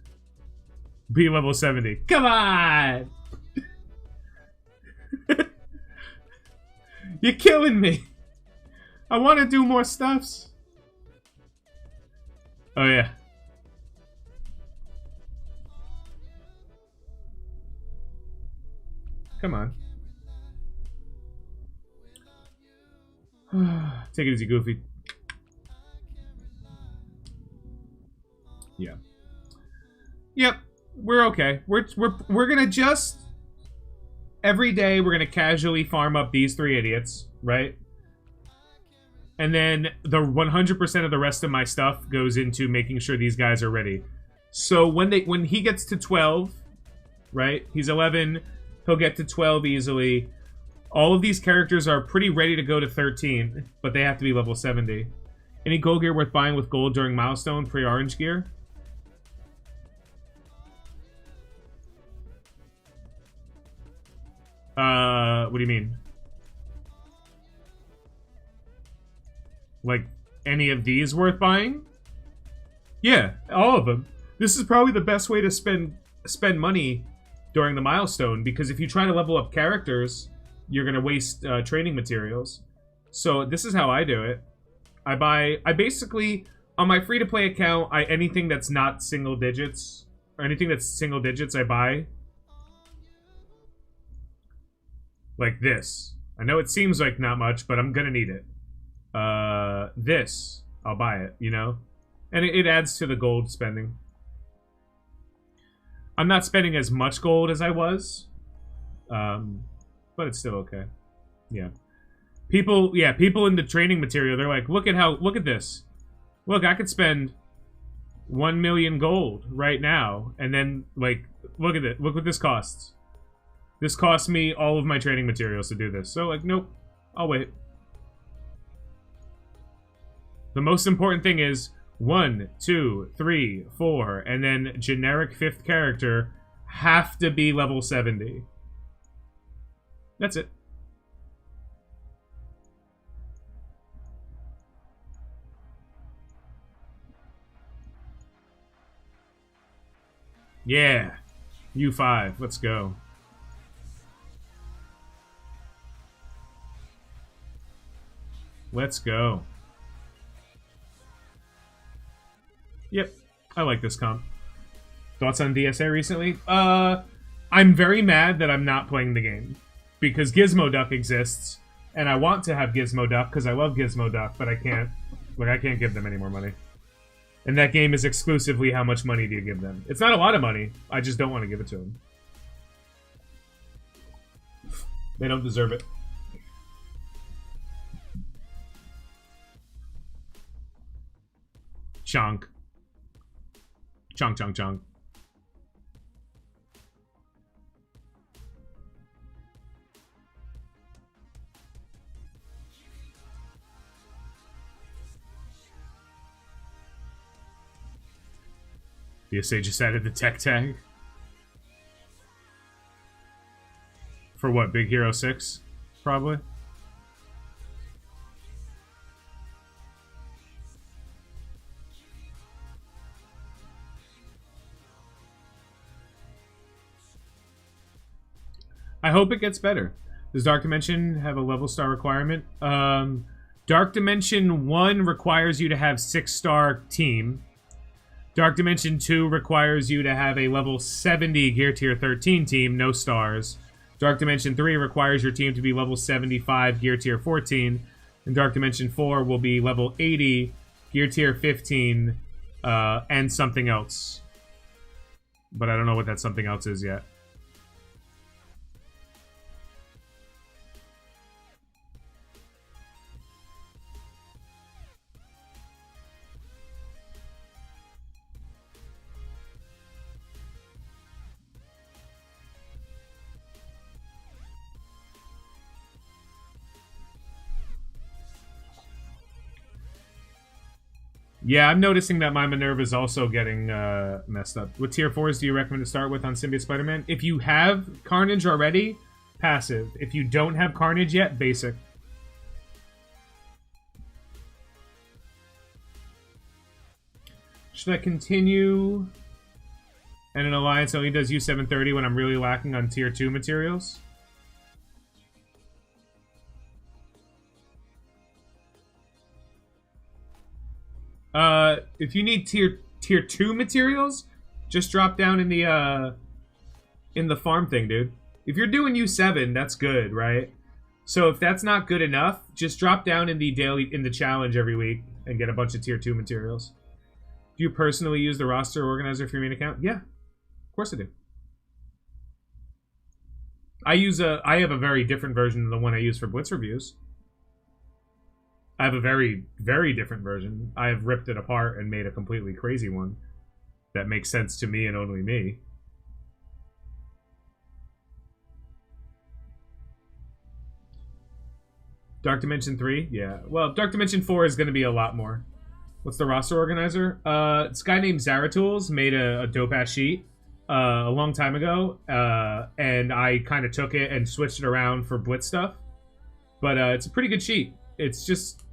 Speaker 1: Be level 70. Come on! You're killing me. I want to do more stuffs. Oh, yeah. Come on. Take it easy, Goofy. Yeah. Yep. We're okay. We're gonna just... Every day, we're gonna casually farm up these 3 idiots, right? And then the 100% of the rest of my stuff goes into making sure these guys are ready. So when he gets to 12, right? He's 11... He'll get to 12 easily. All of these characters are pretty ready to go to 13, but they have to be level 70. Any gold gear worth buying with gold during milestone pre-orange gear? What do you mean? Like, any of these worth buying? Yeah, all of them. This is probably the best way to spend money during the milestone, because if you try to level up characters, you're gonna waste training materials. So this is how I do it. I basically, on my free-to-play account, anything that's not single digits, or anything that's single digits, I buy. Like this. I know it seems like not much, but I'm gonna need it. This, I'll buy it, you know? And it adds to the gold spending. I'm not spending as much gold as I was. But it's still okay. Yeah. People in the training material, they're like, look at this. Look, I could spend 1 million gold right now. And then, like, look at it. Look what this costs. This costs me all of my training materials to do this. So, like, nope. I'll wait. The most important thing is 1, 2, 3, 4, and then generic 5th character have to be level 70. That's it. Yeah. U5. Let's go. Let's go. Yep. I like this comp. Thoughts on DSA recently? I'm very mad that I'm not playing the game. Because Gizmo Duck exists, and I want to have Gizmo Duck because I love Gizmo Duck, but I can't. Like, I can't give them any more money. And that game is exclusively how much money do you give them. It's not a lot of money. I just don't want to give it to them. They don't deserve it. Chonk. Chonk, chonk, chonk. DSA just added the tech tag. For what, Big Hero 6? Probably. I hope it gets better. Does Dark Dimension have a level star requirement? Dark Dimension 1 requires you to have 6-star team. Dark Dimension 2 requires you to have a level 70 Gear Tier 13 team, no stars. Dark Dimension 3 requires your team to be level 75 Gear Tier 14. And Dark Dimension 4 will be level 80 Gear Tier 15 and something else. But I don't know what that something else is yet. Yeah, I'm noticing that my Minerva is also getting messed up. What tier 4s do you recommend to start with on Symbiote Spider-Man? If you have Carnage already, passive. If you don't have Carnage yet, basic. Should I continue? And an Alliance only does U730 when I'm really lacking on tier 2 materials? If you need tier 2 materials, just drop down in the farm thing, dude. If you're doing U7, that's good, right? So if that's not good enough, just drop down in the challenge every week and get a bunch of tier 2 materials. Do you personally use the roster organizer for your main account? Yeah, of course I do. I have a very different version than the one I use for Blitz reviews. I have a very, very different version. I have ripped it apart and made a completely crazy one that makes sense to me and only me. Dark Dimension 3? Yeah. Well, Dark Dimension 4 is going to be a lot more. What's the roster organizer? This guy named Zaratools made a dope-ass sheet a long time ago, and I kind of took it and switched it around for Blitz stuff. But it's a pretty good sheet. It's just...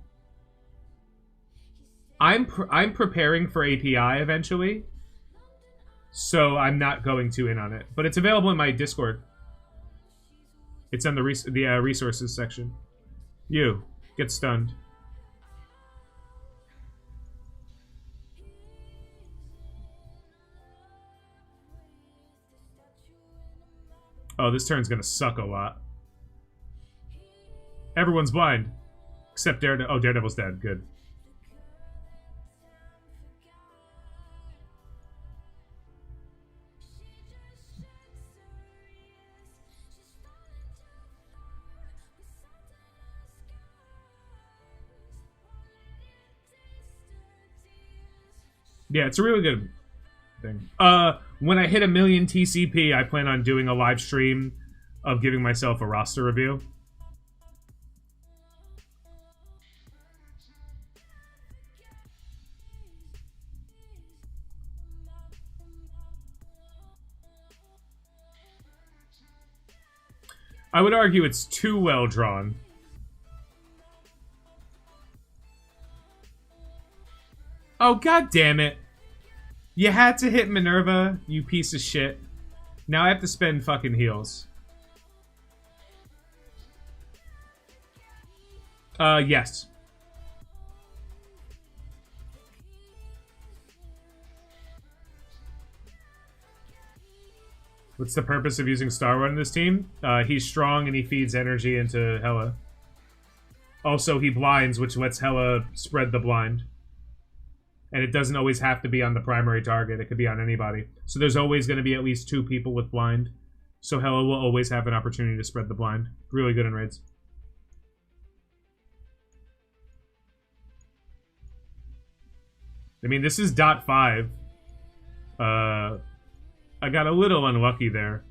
Speaker 1: I'm preparing for API eventually, so I'm not going too in on it. But it's available in my Discord. It's on the resources section. You get stunned. Oh, this turn's gonna suck a lot. Everyone's blind. Except Daredevil. Oh, Daredevil's dead. Good. Yeah, it's a really good thing. When I hit 1 million TCP, I plan on doing a live stream of giving myself a roster review. I would argue it's too well drawn. Oh, god damn it. You had to hit Minerva, you piece of shit. Now I have to spend fucking heals. Yes. What's the purpose of using Starrun in this team? He's strong and he feeds energy into Hela. Also, he blinds, which lets Hela spread the blind. And it doesn't always have to be on the primary target. It could be on anybody. So there's always going to be at least 2 people with blind. So Hela will always have an opportunity to spread the blind. Really good in raids. I mean, this is .5. I got a little unlucky there.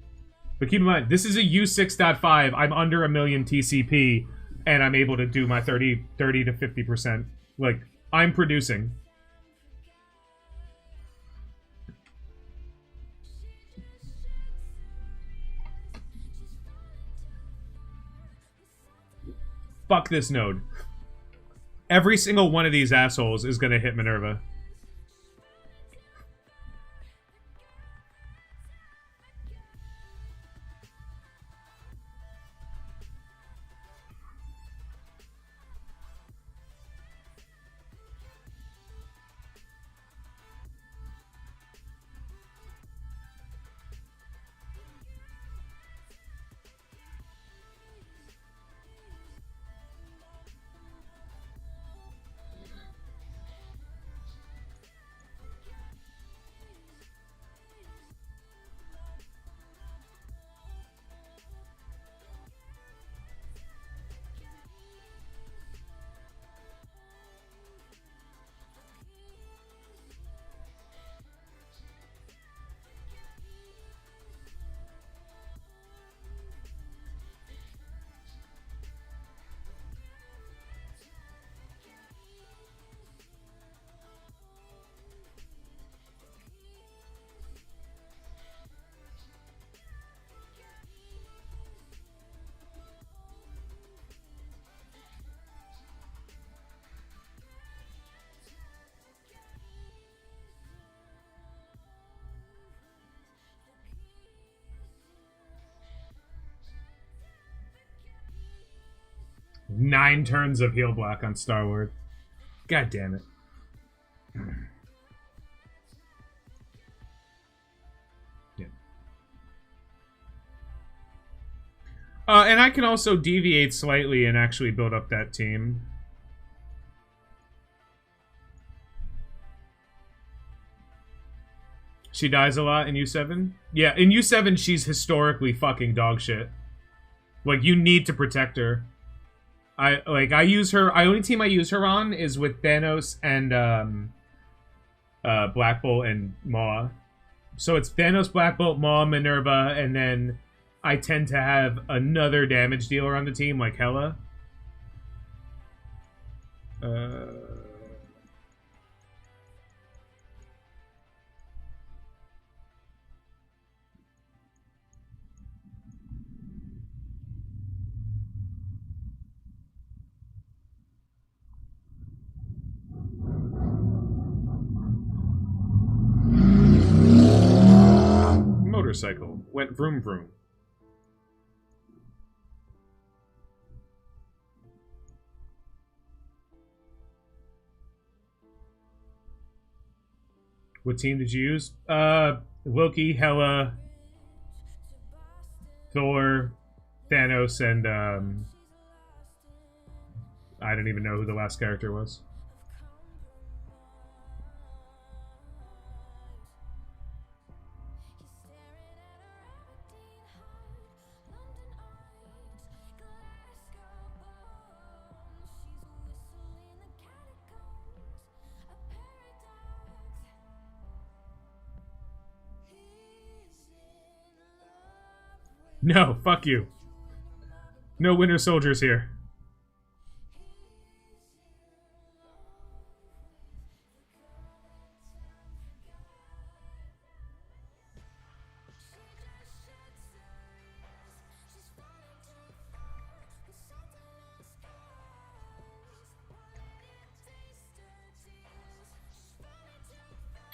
Speaker 1: But keep in mind, this is a U6.5. I'm under 1 million TCP, and I'm able to do my 30 to 50%. Like, I'm producing. Fuck this node. Every single one of these assholes is gonna hit Minerva. Nine turns of heal block on Star-Lord. God damn it. Yeah. And I can also deviate slightly and actually build up that team. She dies a lot in U7? Yeah, in U7 she's historically fucking dog shit. Like, you need to protect her. I use her. Only team I use her on is with Thanos and Black Bolt and Maw. So it's Thanos, Black Bolt, Maw, Minerva, and then I tend to have another damage dealer on the team, like Hela. motorcycle. Went vroom vroom. What team did you use? Loki, Hela, Thor, Thanos, and I don't even know who the last character was. No, fuck you. No Winter Soldiers here.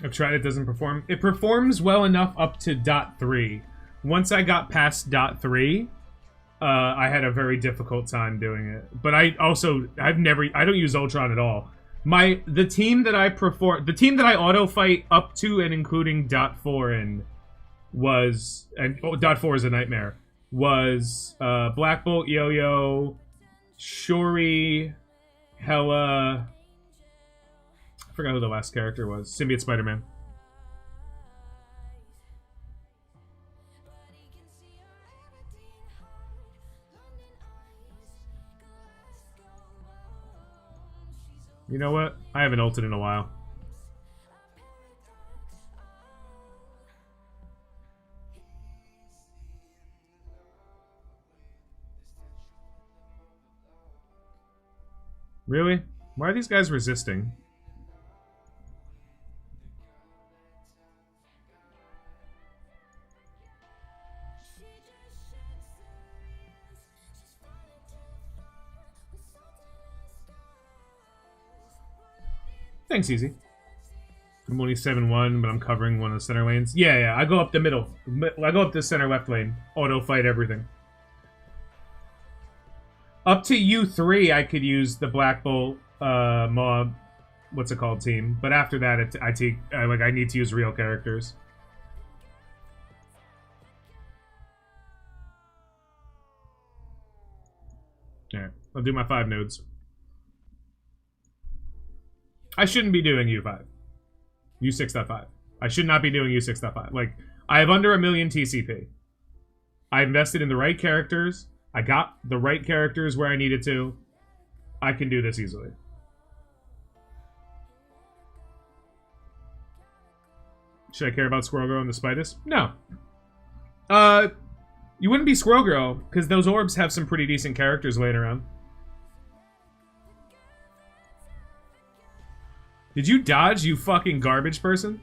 Speaker 1: I've tried, it doesn't perform. It performs well enough up to .3. Once I got past .3, I had a very difficult time doing it. But I don't use Ultron at all. The team that I auto fight up to and including .4 in was, and .4 is a nightmare, was Black Bolt, Yo-Yo, Shuri, Hela. I forgot who the last character was. Symbiote Spider-Man. You know what? I haven't ulted in a while. Really? Why are these guys resisting? Thanks, Easy. I'm only 7-1, but I'm covering one of the center lanes. Yeah, I go up the middle. I go up the center left lane. Auto fight everything. Up to U3, I could use the Black Bolt mob, what's it called, team. But after that, I need to use real characters. Alright, I'll do my 5 nodes. I shouldn't be doing U5. U6.5. I should not be doing U6.5. Like, I have under 1 million TCP. I invested in the right characters. I got the right characters where I needed to. I can do this easily. Should I care about Squirrel Girl and the Spitus? No. You wouldn't be Squirrel Girl, because those orbs have some pretty decent characters laying around. Did you dodge, you fucking garbage person?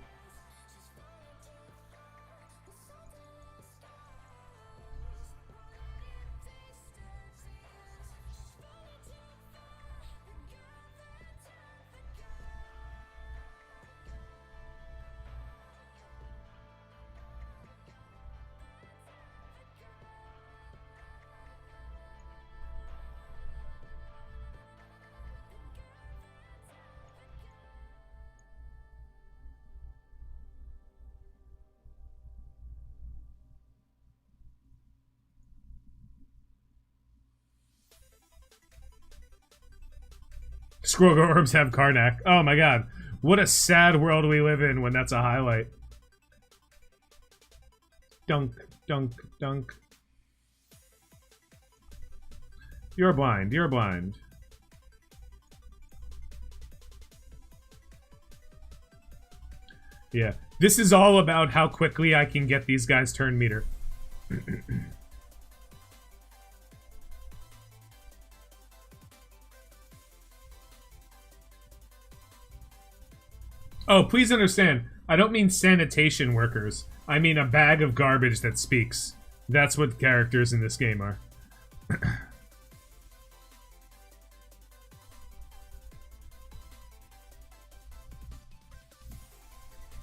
Speaker 1: Squirrel Girl orbs have Karnak. Oh my god. What a sad world we live in when that's a highlight. Dunk, dunk, dunk. You're blind. You're blind. Yeah. This is all about how quickly I can get these guys' turn meter. Oh, please understand, I don't mean sanitation workers. I mean a bag of garbage that speaks. That's what characters in this game are.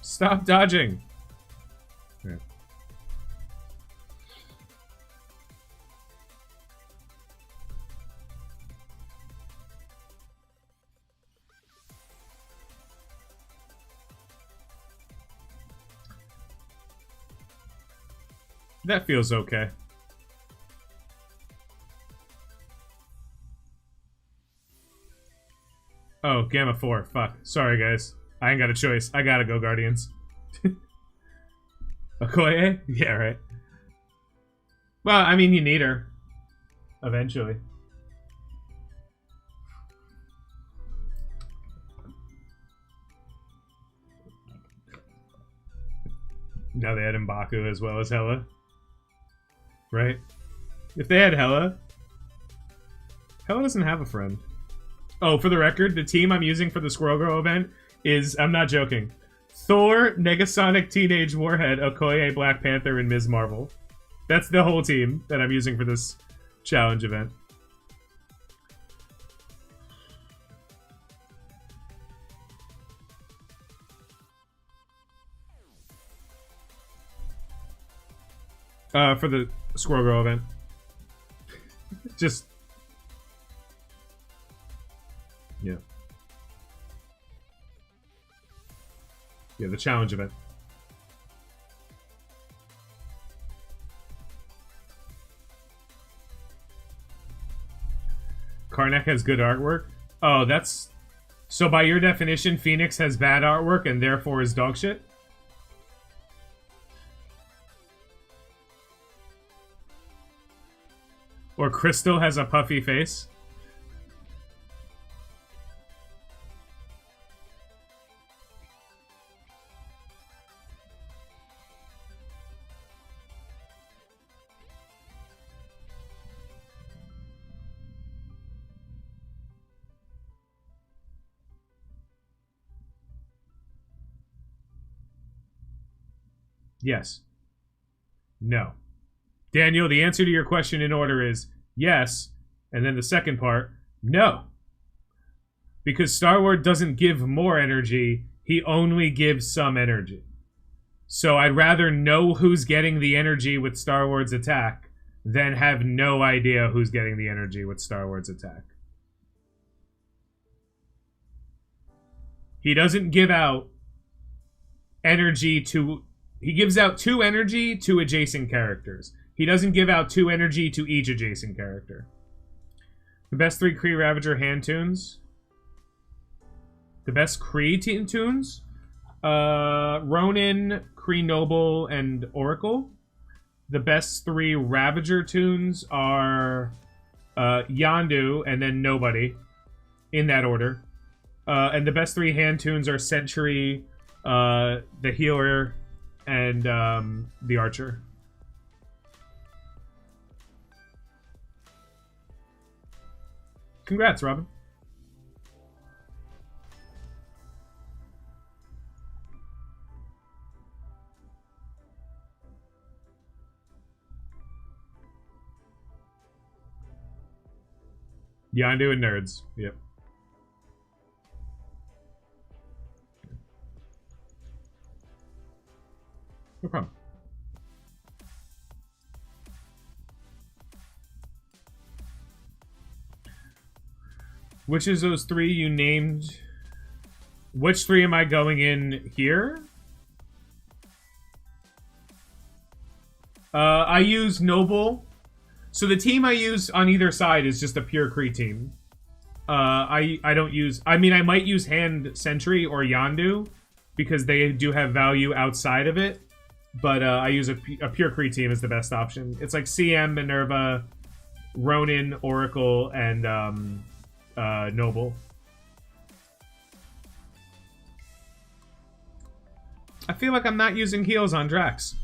Speaker 1: Stop dodging. Yeah. That feels okay. Oh, Gamma 4. Fuck. Sorry, guys. I ain't got a choice. I gotta go, Guardians. Okoye? Yeah, right. Well, I mean, you need her. Eventually. Now they had M'Baku as well as Hela. Right? If they had Hela... Hela doesn't have a friend. Oh, for the record, the team I'm using for the Squirrel Girl event is... I'm not joking. Thor, Negasonic Teenage Warhead, Okoye, Black Panther, and Ms. Marvel. That's the whole team that I'm using for this challenge event. For the Squirrel Girl event. Just... Yeah. Yeah, the challenge event. Karnak has good artwork? Oh, that's... So by your definition, Phoenix has bad artwork and therefore is dog shit? Or Crystal has a puffy face? Yes. No. Daniel, the answer to your question in order is yes, and then the second part, no. Because Star-Lord doesn't give more energy, he only gives some energy. So I'd rather know who's getting the energy with Star-Lord's attack than have no idea who's getting the energy with Star-Lord's attack. He doesn't give out energy to... He gives out 2 energy to adjacent characters. He doesn't give out 2 energy to each adjacent character. The best 3 Kree Ravager hand tunes. The best Kree tunes? Ronin, Kree Noble, and Oracle. The best 3 Ravager tunes are Yondu and then Nobody. In that order. And the best 3 hand tunes are Sentry, the Healer, and the Archer. Congrats, Robin. Yondu and nerds. Yep. No problem. Which is those 3 you named? Which 3 am I going in here? I use Noble. So the team I use on either side is just a pure Kree team. I don't use... I mean, I might use Hand Sentry or Yondu because they do have value outside of it. But I use a pure Kree team as the best option. It's like CM, Minerva, Ronin, Oracle, and Noble. I feel like I'm not using heals on Drax.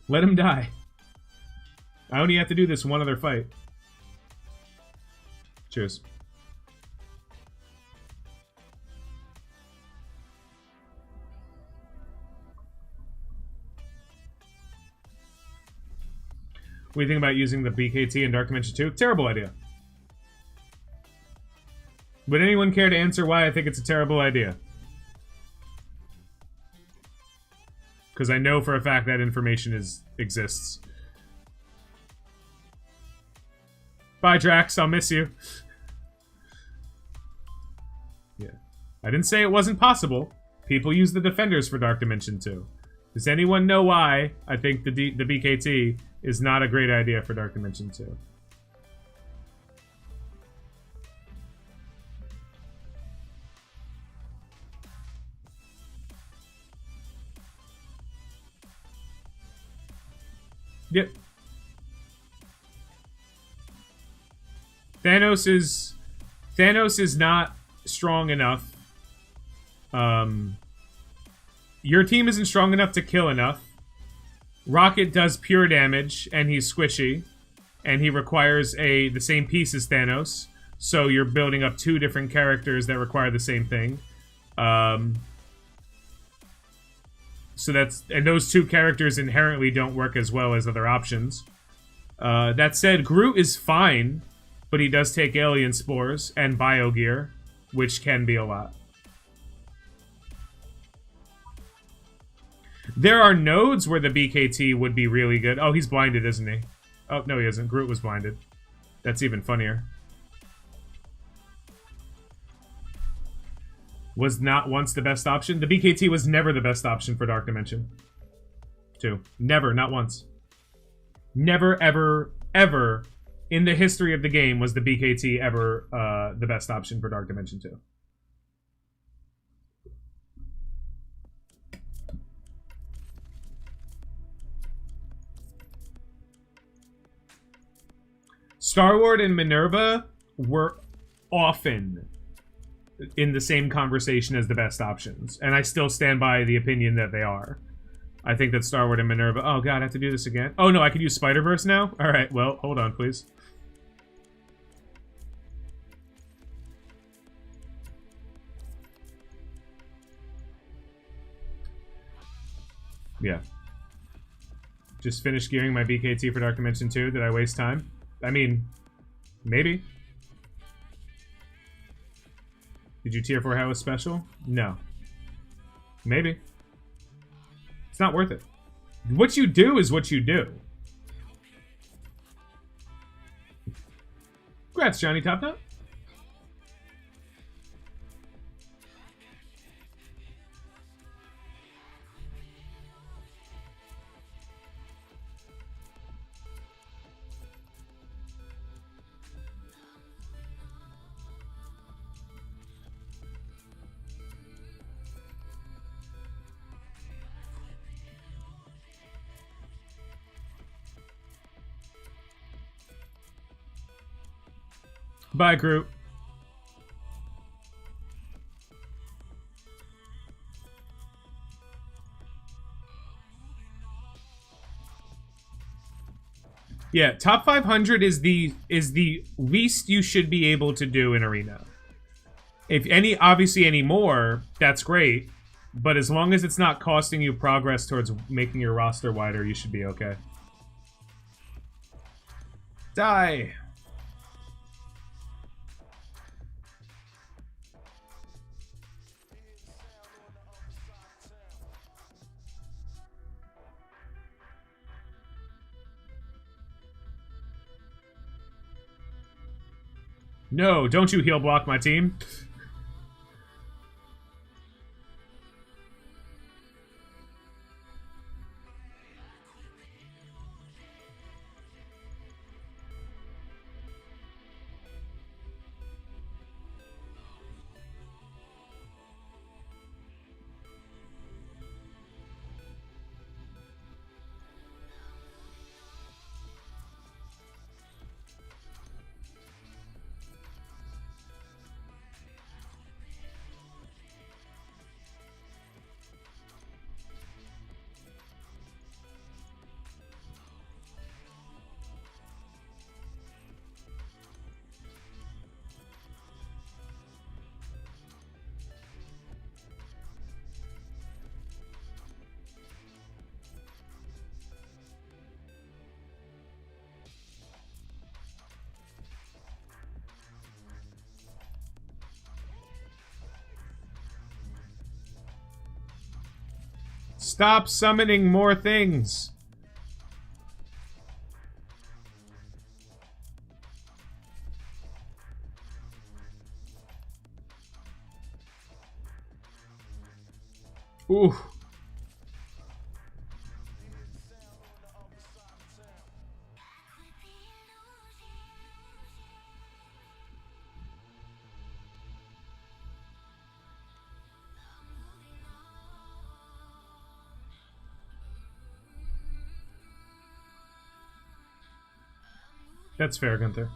Speaker 1: Let him die. I only have to do this one other fight. Cheers. What do you think about using the BKT in Dark Dimension 2? Terrible idea. Would anyone care to answer why I think it's a terrible idea? Because I know for a fact that information exists. Bye, Drax. I'll miss you. Yeah. I didn't say it wasn't possible. People use the Defenders for Dark Dimension 2. Does anyone know why I think the BKT is not a great idea for Dark Dimension 2? Yep. Thanos is not strong enough. Your team isn't strong enough to kill enough. Rocket does pure damage, and he's squishy, and he requires the same piece as Thanos. So you're building up two different characters that require the same thing. So and those two characters inherently don't work as well as other options. That said, Groot is fine, but he does take alien spores and biogear, which can be a lot. There are nodes where the BKT would be really good. Oh, he's blinded, isn't he? Oh, no, he isn't. Groot was blinded. That's even funnier. Was not once the best option. The BKT was never the best option for Dark Dimension 2. Never, not once. Never, ever, ever in the history of the game was the BKT ever the best option for Dark Dimension 2. Star-Lord and Minerva were often in the same conversation as the best options, and I still stand by the opinion that they are. I think that Star-Lord and Minerva... Oh god, I have to do this again. Oh no, I could use Spider-Verse now? Alright, well, hold on, please. Yeah. Just finished gearing my BKT for Dark Dimension 2. Did I waste time? I mean, maybe. Did you tier 4 Hella special? No. Maybe. It's not worth it. What you do is what you do. Congrats, Johnny Top Nut. Bye, Groot. Yeah, top 500 is the least you should be able to do in Arena. If obviously any more, that's great. But as long as it's not costing you progress towards making your roster wider, you should be okay. Die. No, don't you heal block my team. Stop summoning more things. Ooh. That's fair, Gunther.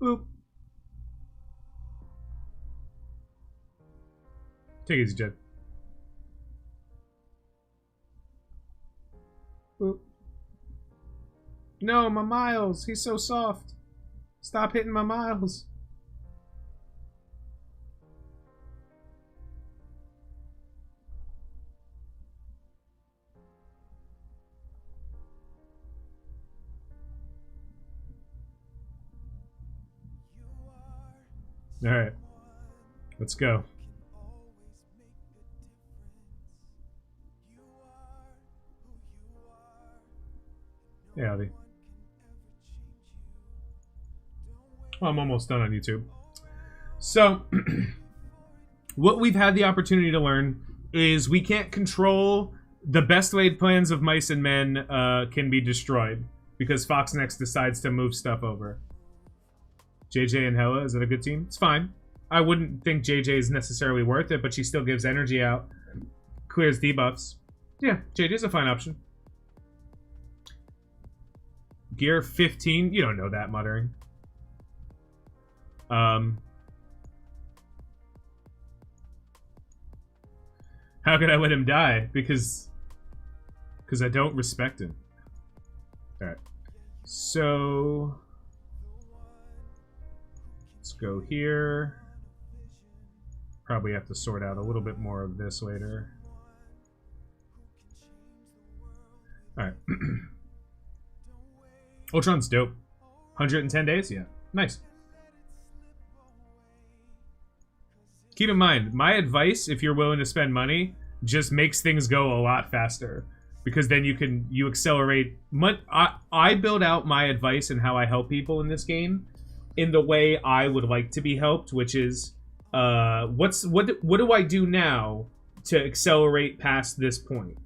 Speaker 1: Boop. Take it easy, Jed. Boop. No, my Miles. He's so soft. Stop hitting my Miles. All right. Let's go. Hey, Aldi. Well, I'm almost done on YouTube. So, what we've had the opportunity to learn is we can't control the best laid plans of mice and men can be destroyed because Foxnex decides to move stuff over. JJ and Hella, is that a good team? It's fine. I wouldn't think JJ is necessarily worth it, but she still gives energy out. Clears debuffs. Yeah, JJ's a fine option. Gear 15. You don't know that, Muttering. How could I let him die? Because I don't respect him. Alright. So let's go here. Probably have to sort out a little bit more of this later. Alright. Ultron's dope. 110 days? Yeah. Nice. Keep in mind, my advice, if you're willing to spend money, just makes things go a lot faster. Because then you accelerate. I build out my advice and how I help people in this game in the way I would like to be helped, which is what do I do now to accelerate past this point?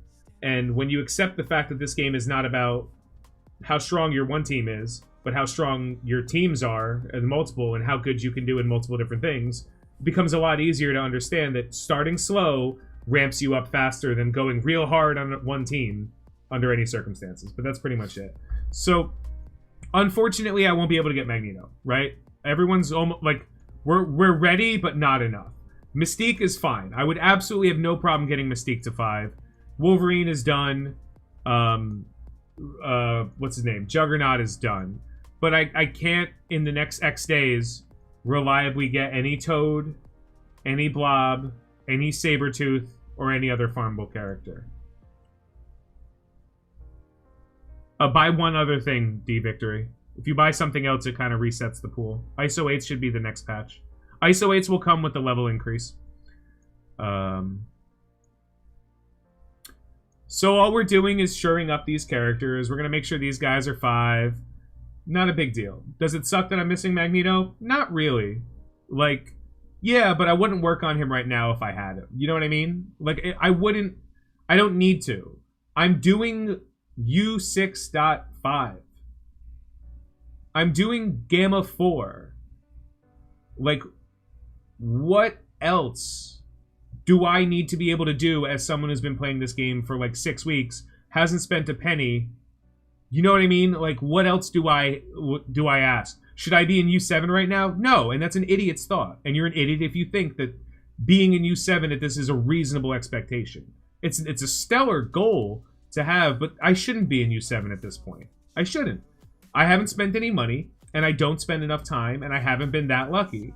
Speaker 1: And when you accept the fact that this game is not about how strong your one team is, but how strong your teams are and multiple and how good you can do in multiple different things, it becomes a lot easier to understand that starting slow ramps you up faster than going real hard on one team under any circumstances. But that's pretty much it. So, unfortunately, I won't be able to get Magneto, right? Everyone's almost like, we're ready, but not enough. Mystique is fine. I would absolutely have no problem getting Mystique to 5. Wolverine is done. What's his name? Juggernaut is done. But I can't, in the next X days, reliably get any Toad, any Blob, any Sabretooth, or any other farmable character. Buy one other thing, D-Victory. If you buy something else, it kind of resets the pool. ISO 8s should be the next patch. ISO 8s will come with the level increase. So all we're doing is shoring up these characters. We're going to make sure these guys are 5. Not a big deal. Does it suck that I'm missing Magneto? Not really. Like, yeah, but I wouldn't work on him right now if I had him. You know what I mean? Like, I wouldn't... I don't need to. I'm doing U6.5. I'm doing Gamma 4. Like, what else do I need to be able to do as someone who's been playing this game for like 6 weeks, hasn't spent a penny? You know what I mean? Like, what else do I ask? Should I be in U7 right now? No, and that's an idiot's thought. And you're an idiot if you think that being in U7 at this is a reasonable expectation. It's a stellar goal to have, but I shouldn't be in U7 at this point. I shouldn't. I haven't spent any money, and I don't spend enough time, and I haven't been that lucky.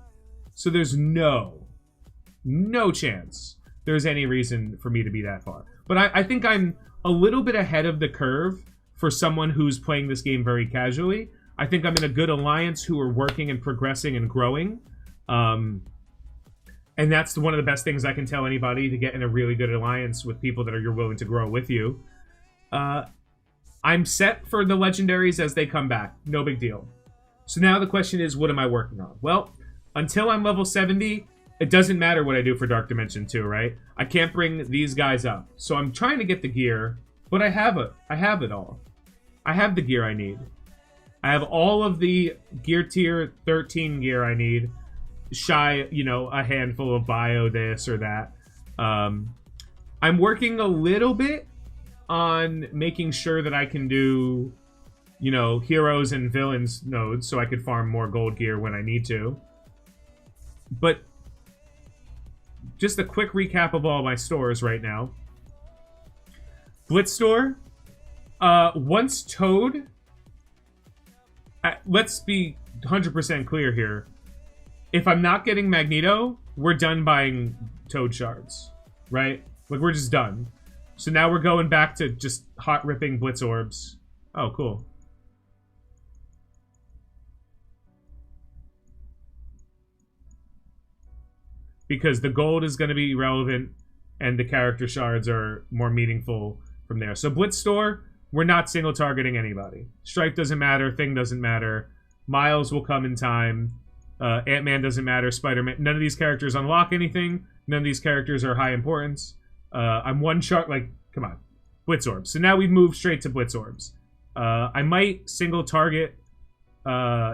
Speaker 1: So there's no chance there's any reason for me to be that far. But I think I'm a little bit ahead of the curve for someone who's playing this game very casually. I think I'm in a good alliance who are working and progressing and growing. And that's one of the best things I can tell anybody, to get in a really good alliance with people that you're willing to grow with you. I'm set for the legendaries as they come back. No big deal. So now the question is, what am I working on? Well, until I'm level 70, it doesn't matter what I do for Dark Dimension 2, right? I can't bring these guys up. So I'm trying to get the gear, but I have it. I have it all. I have the gear I need. I have all of the gear tier 13 gear I need. Shy, a handful of bio this or that. I'm working a little bit on making sure that I can do, you know, heroes and villains nodes so I could farm more gold gear when I need to. But just a quick recap of all my stores right now. Blitz store. Once Toad... let's be 100% clear here. If I'm not getting Magneto, we're done buying Toad shards, right? Like, we're just done. So now we're going back to just hot ripping Blitz orbs. Oh, cool. Because the gold is going to be relevant and the character shards are more meaningful from there. So Blitz store, we're not single targeting anybody. Stripe doesn't matter, Thing doesn't matter. Miles will come in time. Ant-Man doesn't matter, Spider-Man. None of these characters unlock anything. None of these characters are high importance. I'm one shard, like, come on. Blitz orbs. So now we've moved straight to Blitz orbs. I might single target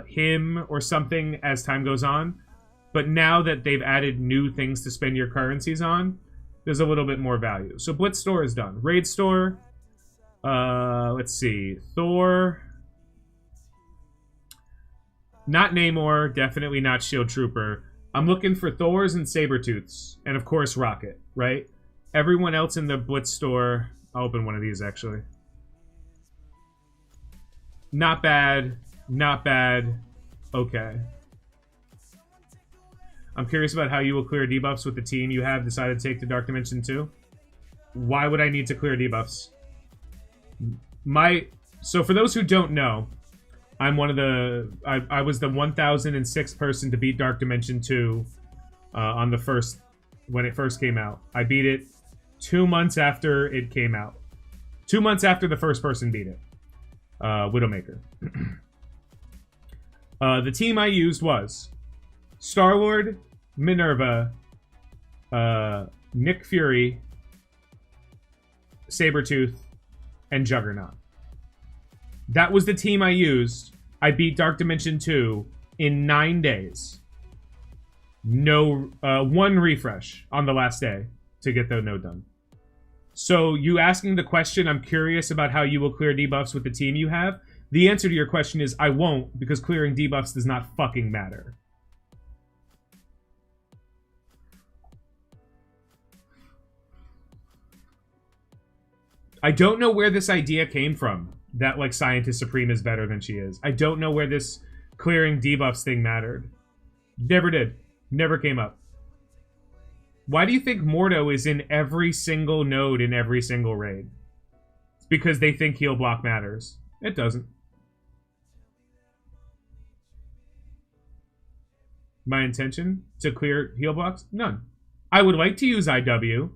Speaker 1: him or something as time goes on. But now that they've added new things to spend your currencies on, there's a little bit more value. So Blitz store is done. Raid store. Let's see. Thor. Not Namor. Definitely not Shield Trooper. I'm looking for Thors and Sabretooths. And of course Rocket, right? Everyone else in the Blitz store... I'll open one of these, actually. Not bad. Not bad. Okay. I'm curious about how you will clear debuffs with the team you have decided to take to Dark Dimension 2. Why would I need to clear debuffs? So for those who don't know, I'm one of the... I was the 1006th person to beat Dark Dimension 2 on the first... when it first came out. I beat it 2 months after it came out. 2 months after the first person beat it. Widowmaker. The team I used was Star-Lord, Minerva, Nick Fury, Sabretooth, and Juggernaut. That was the team I used. I beat Dark Dimension 2 in 9 days. No, one refresh on the last day to get the node done. So you asking the question, I'm curious about how you will clear debuffs with the team you have. The answer to your question is I won't, because clearing debuffs does not fucking matter. I don't know where this idea came from, that, like, Scientist Supreme is better than she is. I don't know where this clearing debuffs thing mattered. Never did. Never came up. Why do you think Mordo is in every single node in every single raid? It's because they think heal block matters. It doesn't. My intention to clear heal blocks? None. I would like to use IW.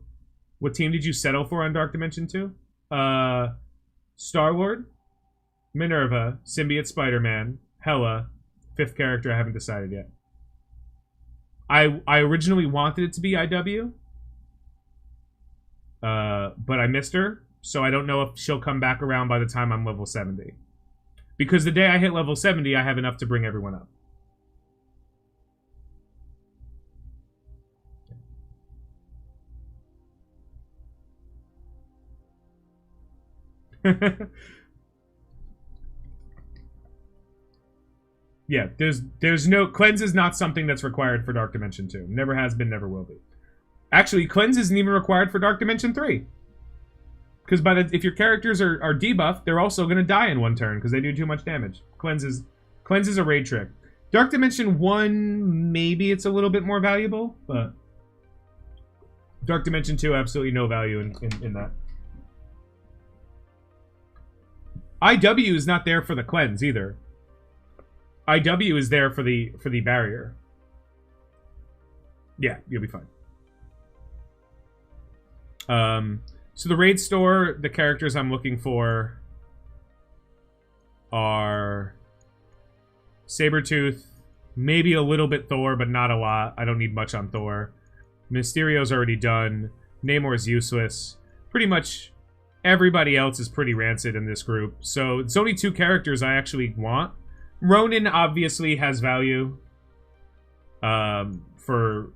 Speaker 1: What team did you settle for on Dark Dimension 2? Star-Lord, Minerva, Symbiote Spider-Man, Hela, 5th character I haven't decided yet. I originally wanted it to be IW, but I missed her, so I don't know if she'll come back around by the time I'm level 70. Because the day I hit level 70, I have enough to bring everyone up. Yeah, there's no... Cleanse is not something that's required for Dark Dimension 2. Never has been, never will be. Actually, Cleanse isn't even required for Dark Dimension 3. Because if your characters are debuffed, they're also going to die in one turn because they do too much damage. Cleanse is a raid trick. Dark Dimension 1, maybe it's a little bit more valuable, but... Dark Dimension 2, absolutely no value in that. IW is not there for the cleanse either. IW is there for the barrier. Yeah, you'll be fine. So the raid store, the characters I'm looking for are Sabretooth, maybe a little bit Thor, but not a lot. I don't need much on Thor. Mysterio's already done. Namor's useless. Pretty much everybody else is pretty rancid in this group. So it's only 2 characters I actually want. Ronin obviously has value for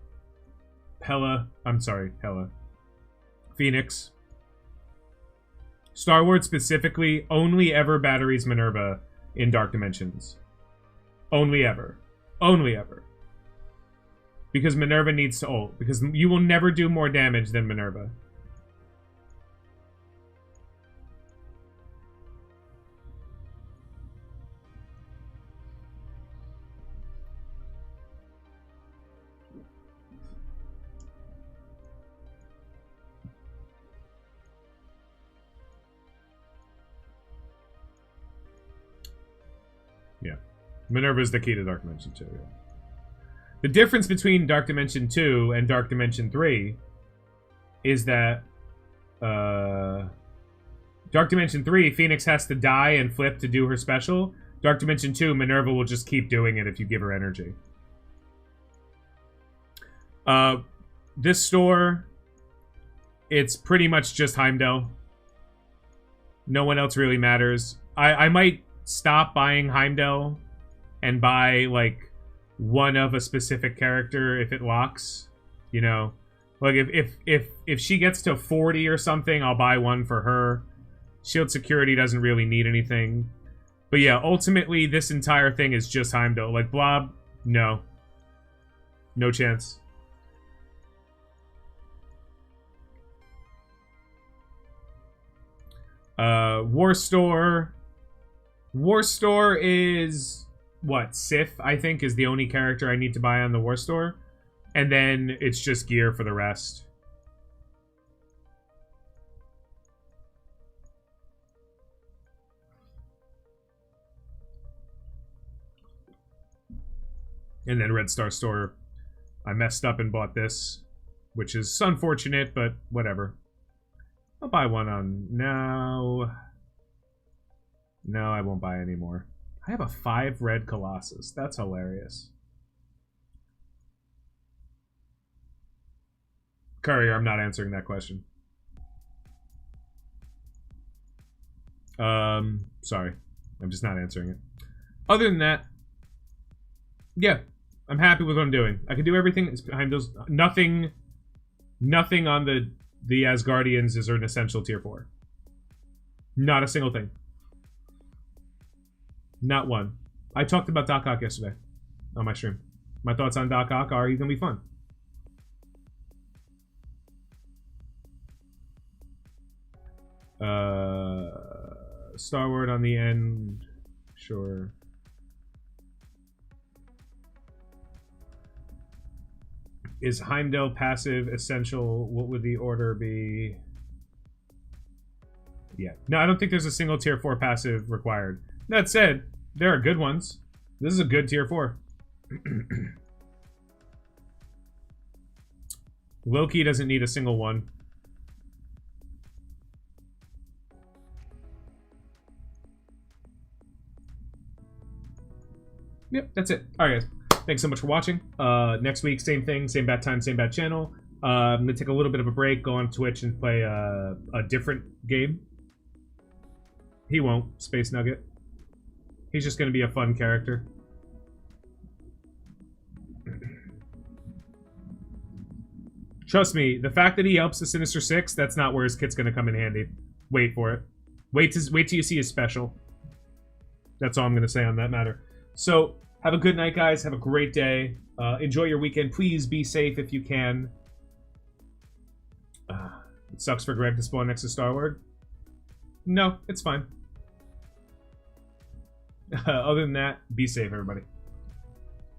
Speaker 1: Hela. I'm sorry, Hela. Phoenix. Star-Lord specifically only ever batteries Minerva in Dark Dimensions. Only ever. Only ever. Because Minerva needs to ult. Because you will never do more damage than Minerva. Yeah. Minerva is the key to Dark Dimension 2, yeah. The difference between Dark Dimension 2 and Dark Dimension 3 is that Dark Dimension 3, Phoenix has to die and flip to do her special. Dark Dimension 2, Minerva will just keep doing it if you give her energy. This store, it's pretty much just Heimdall. No one else really matters. I might stop buying Heimdall and buy, like, one of a specific character if it locks. You know? Like, if she gets to 40 or something, I'll buy one for her. Shield Security doesn't really need anything. But yeah, ultimately, this entire thing is just Heimdall. Like, Blob, no. No chance. War Store. War Store is... what? Sif, I think, is the only character I need to buy on the War Store. And then it's just gear for the rest. And then Red Star Store, I messed up and bought this, which is unfortunate, but whatever. I'll buy one on... No, I won't buy any more. I have a 5 red Colossus. That's hilarious. Courier, I'm not answering that question. Sorry. I'm just not answering it. Other than that, yeah, I'm happy with what I'm doing. I can do everything behind those. Nothing on the Asgardians is an essential tier 4. Not a single thing. Not one. I talked about Doc Ock yesterday on my stream. My thoughts on Doc Ock are he's gonna be fun. Star-Lord on the end. Sure. Is Heimdall passive essential? What would the order be? Yeah. No, I don't think there's a single tier 4 passive required. That said, there are good ones. This is a good tier 4. Loki doesn't need a single one. Yep, that's it. Alright, guys. Thanks so much for watching. Next week, same thing, same bad time, same bad channel. I'm going to take a little bit of a break, go on Twitch and play a different game. He won't. Space Nugget. He's just going to be a fun character. Trust me, the fact that he helps the Sinister Six, that's not where his kit's going to come in handy. Wait for it. Wait till you see his special. That's all I'm going to say on that matter. So, have a good night, guys. Have a great day. Enjoy your weekend. Please be safe if you can. It sucks for Greg to spawn next to Star-Lord. No, it's fine. Other than that, be safe, everybody.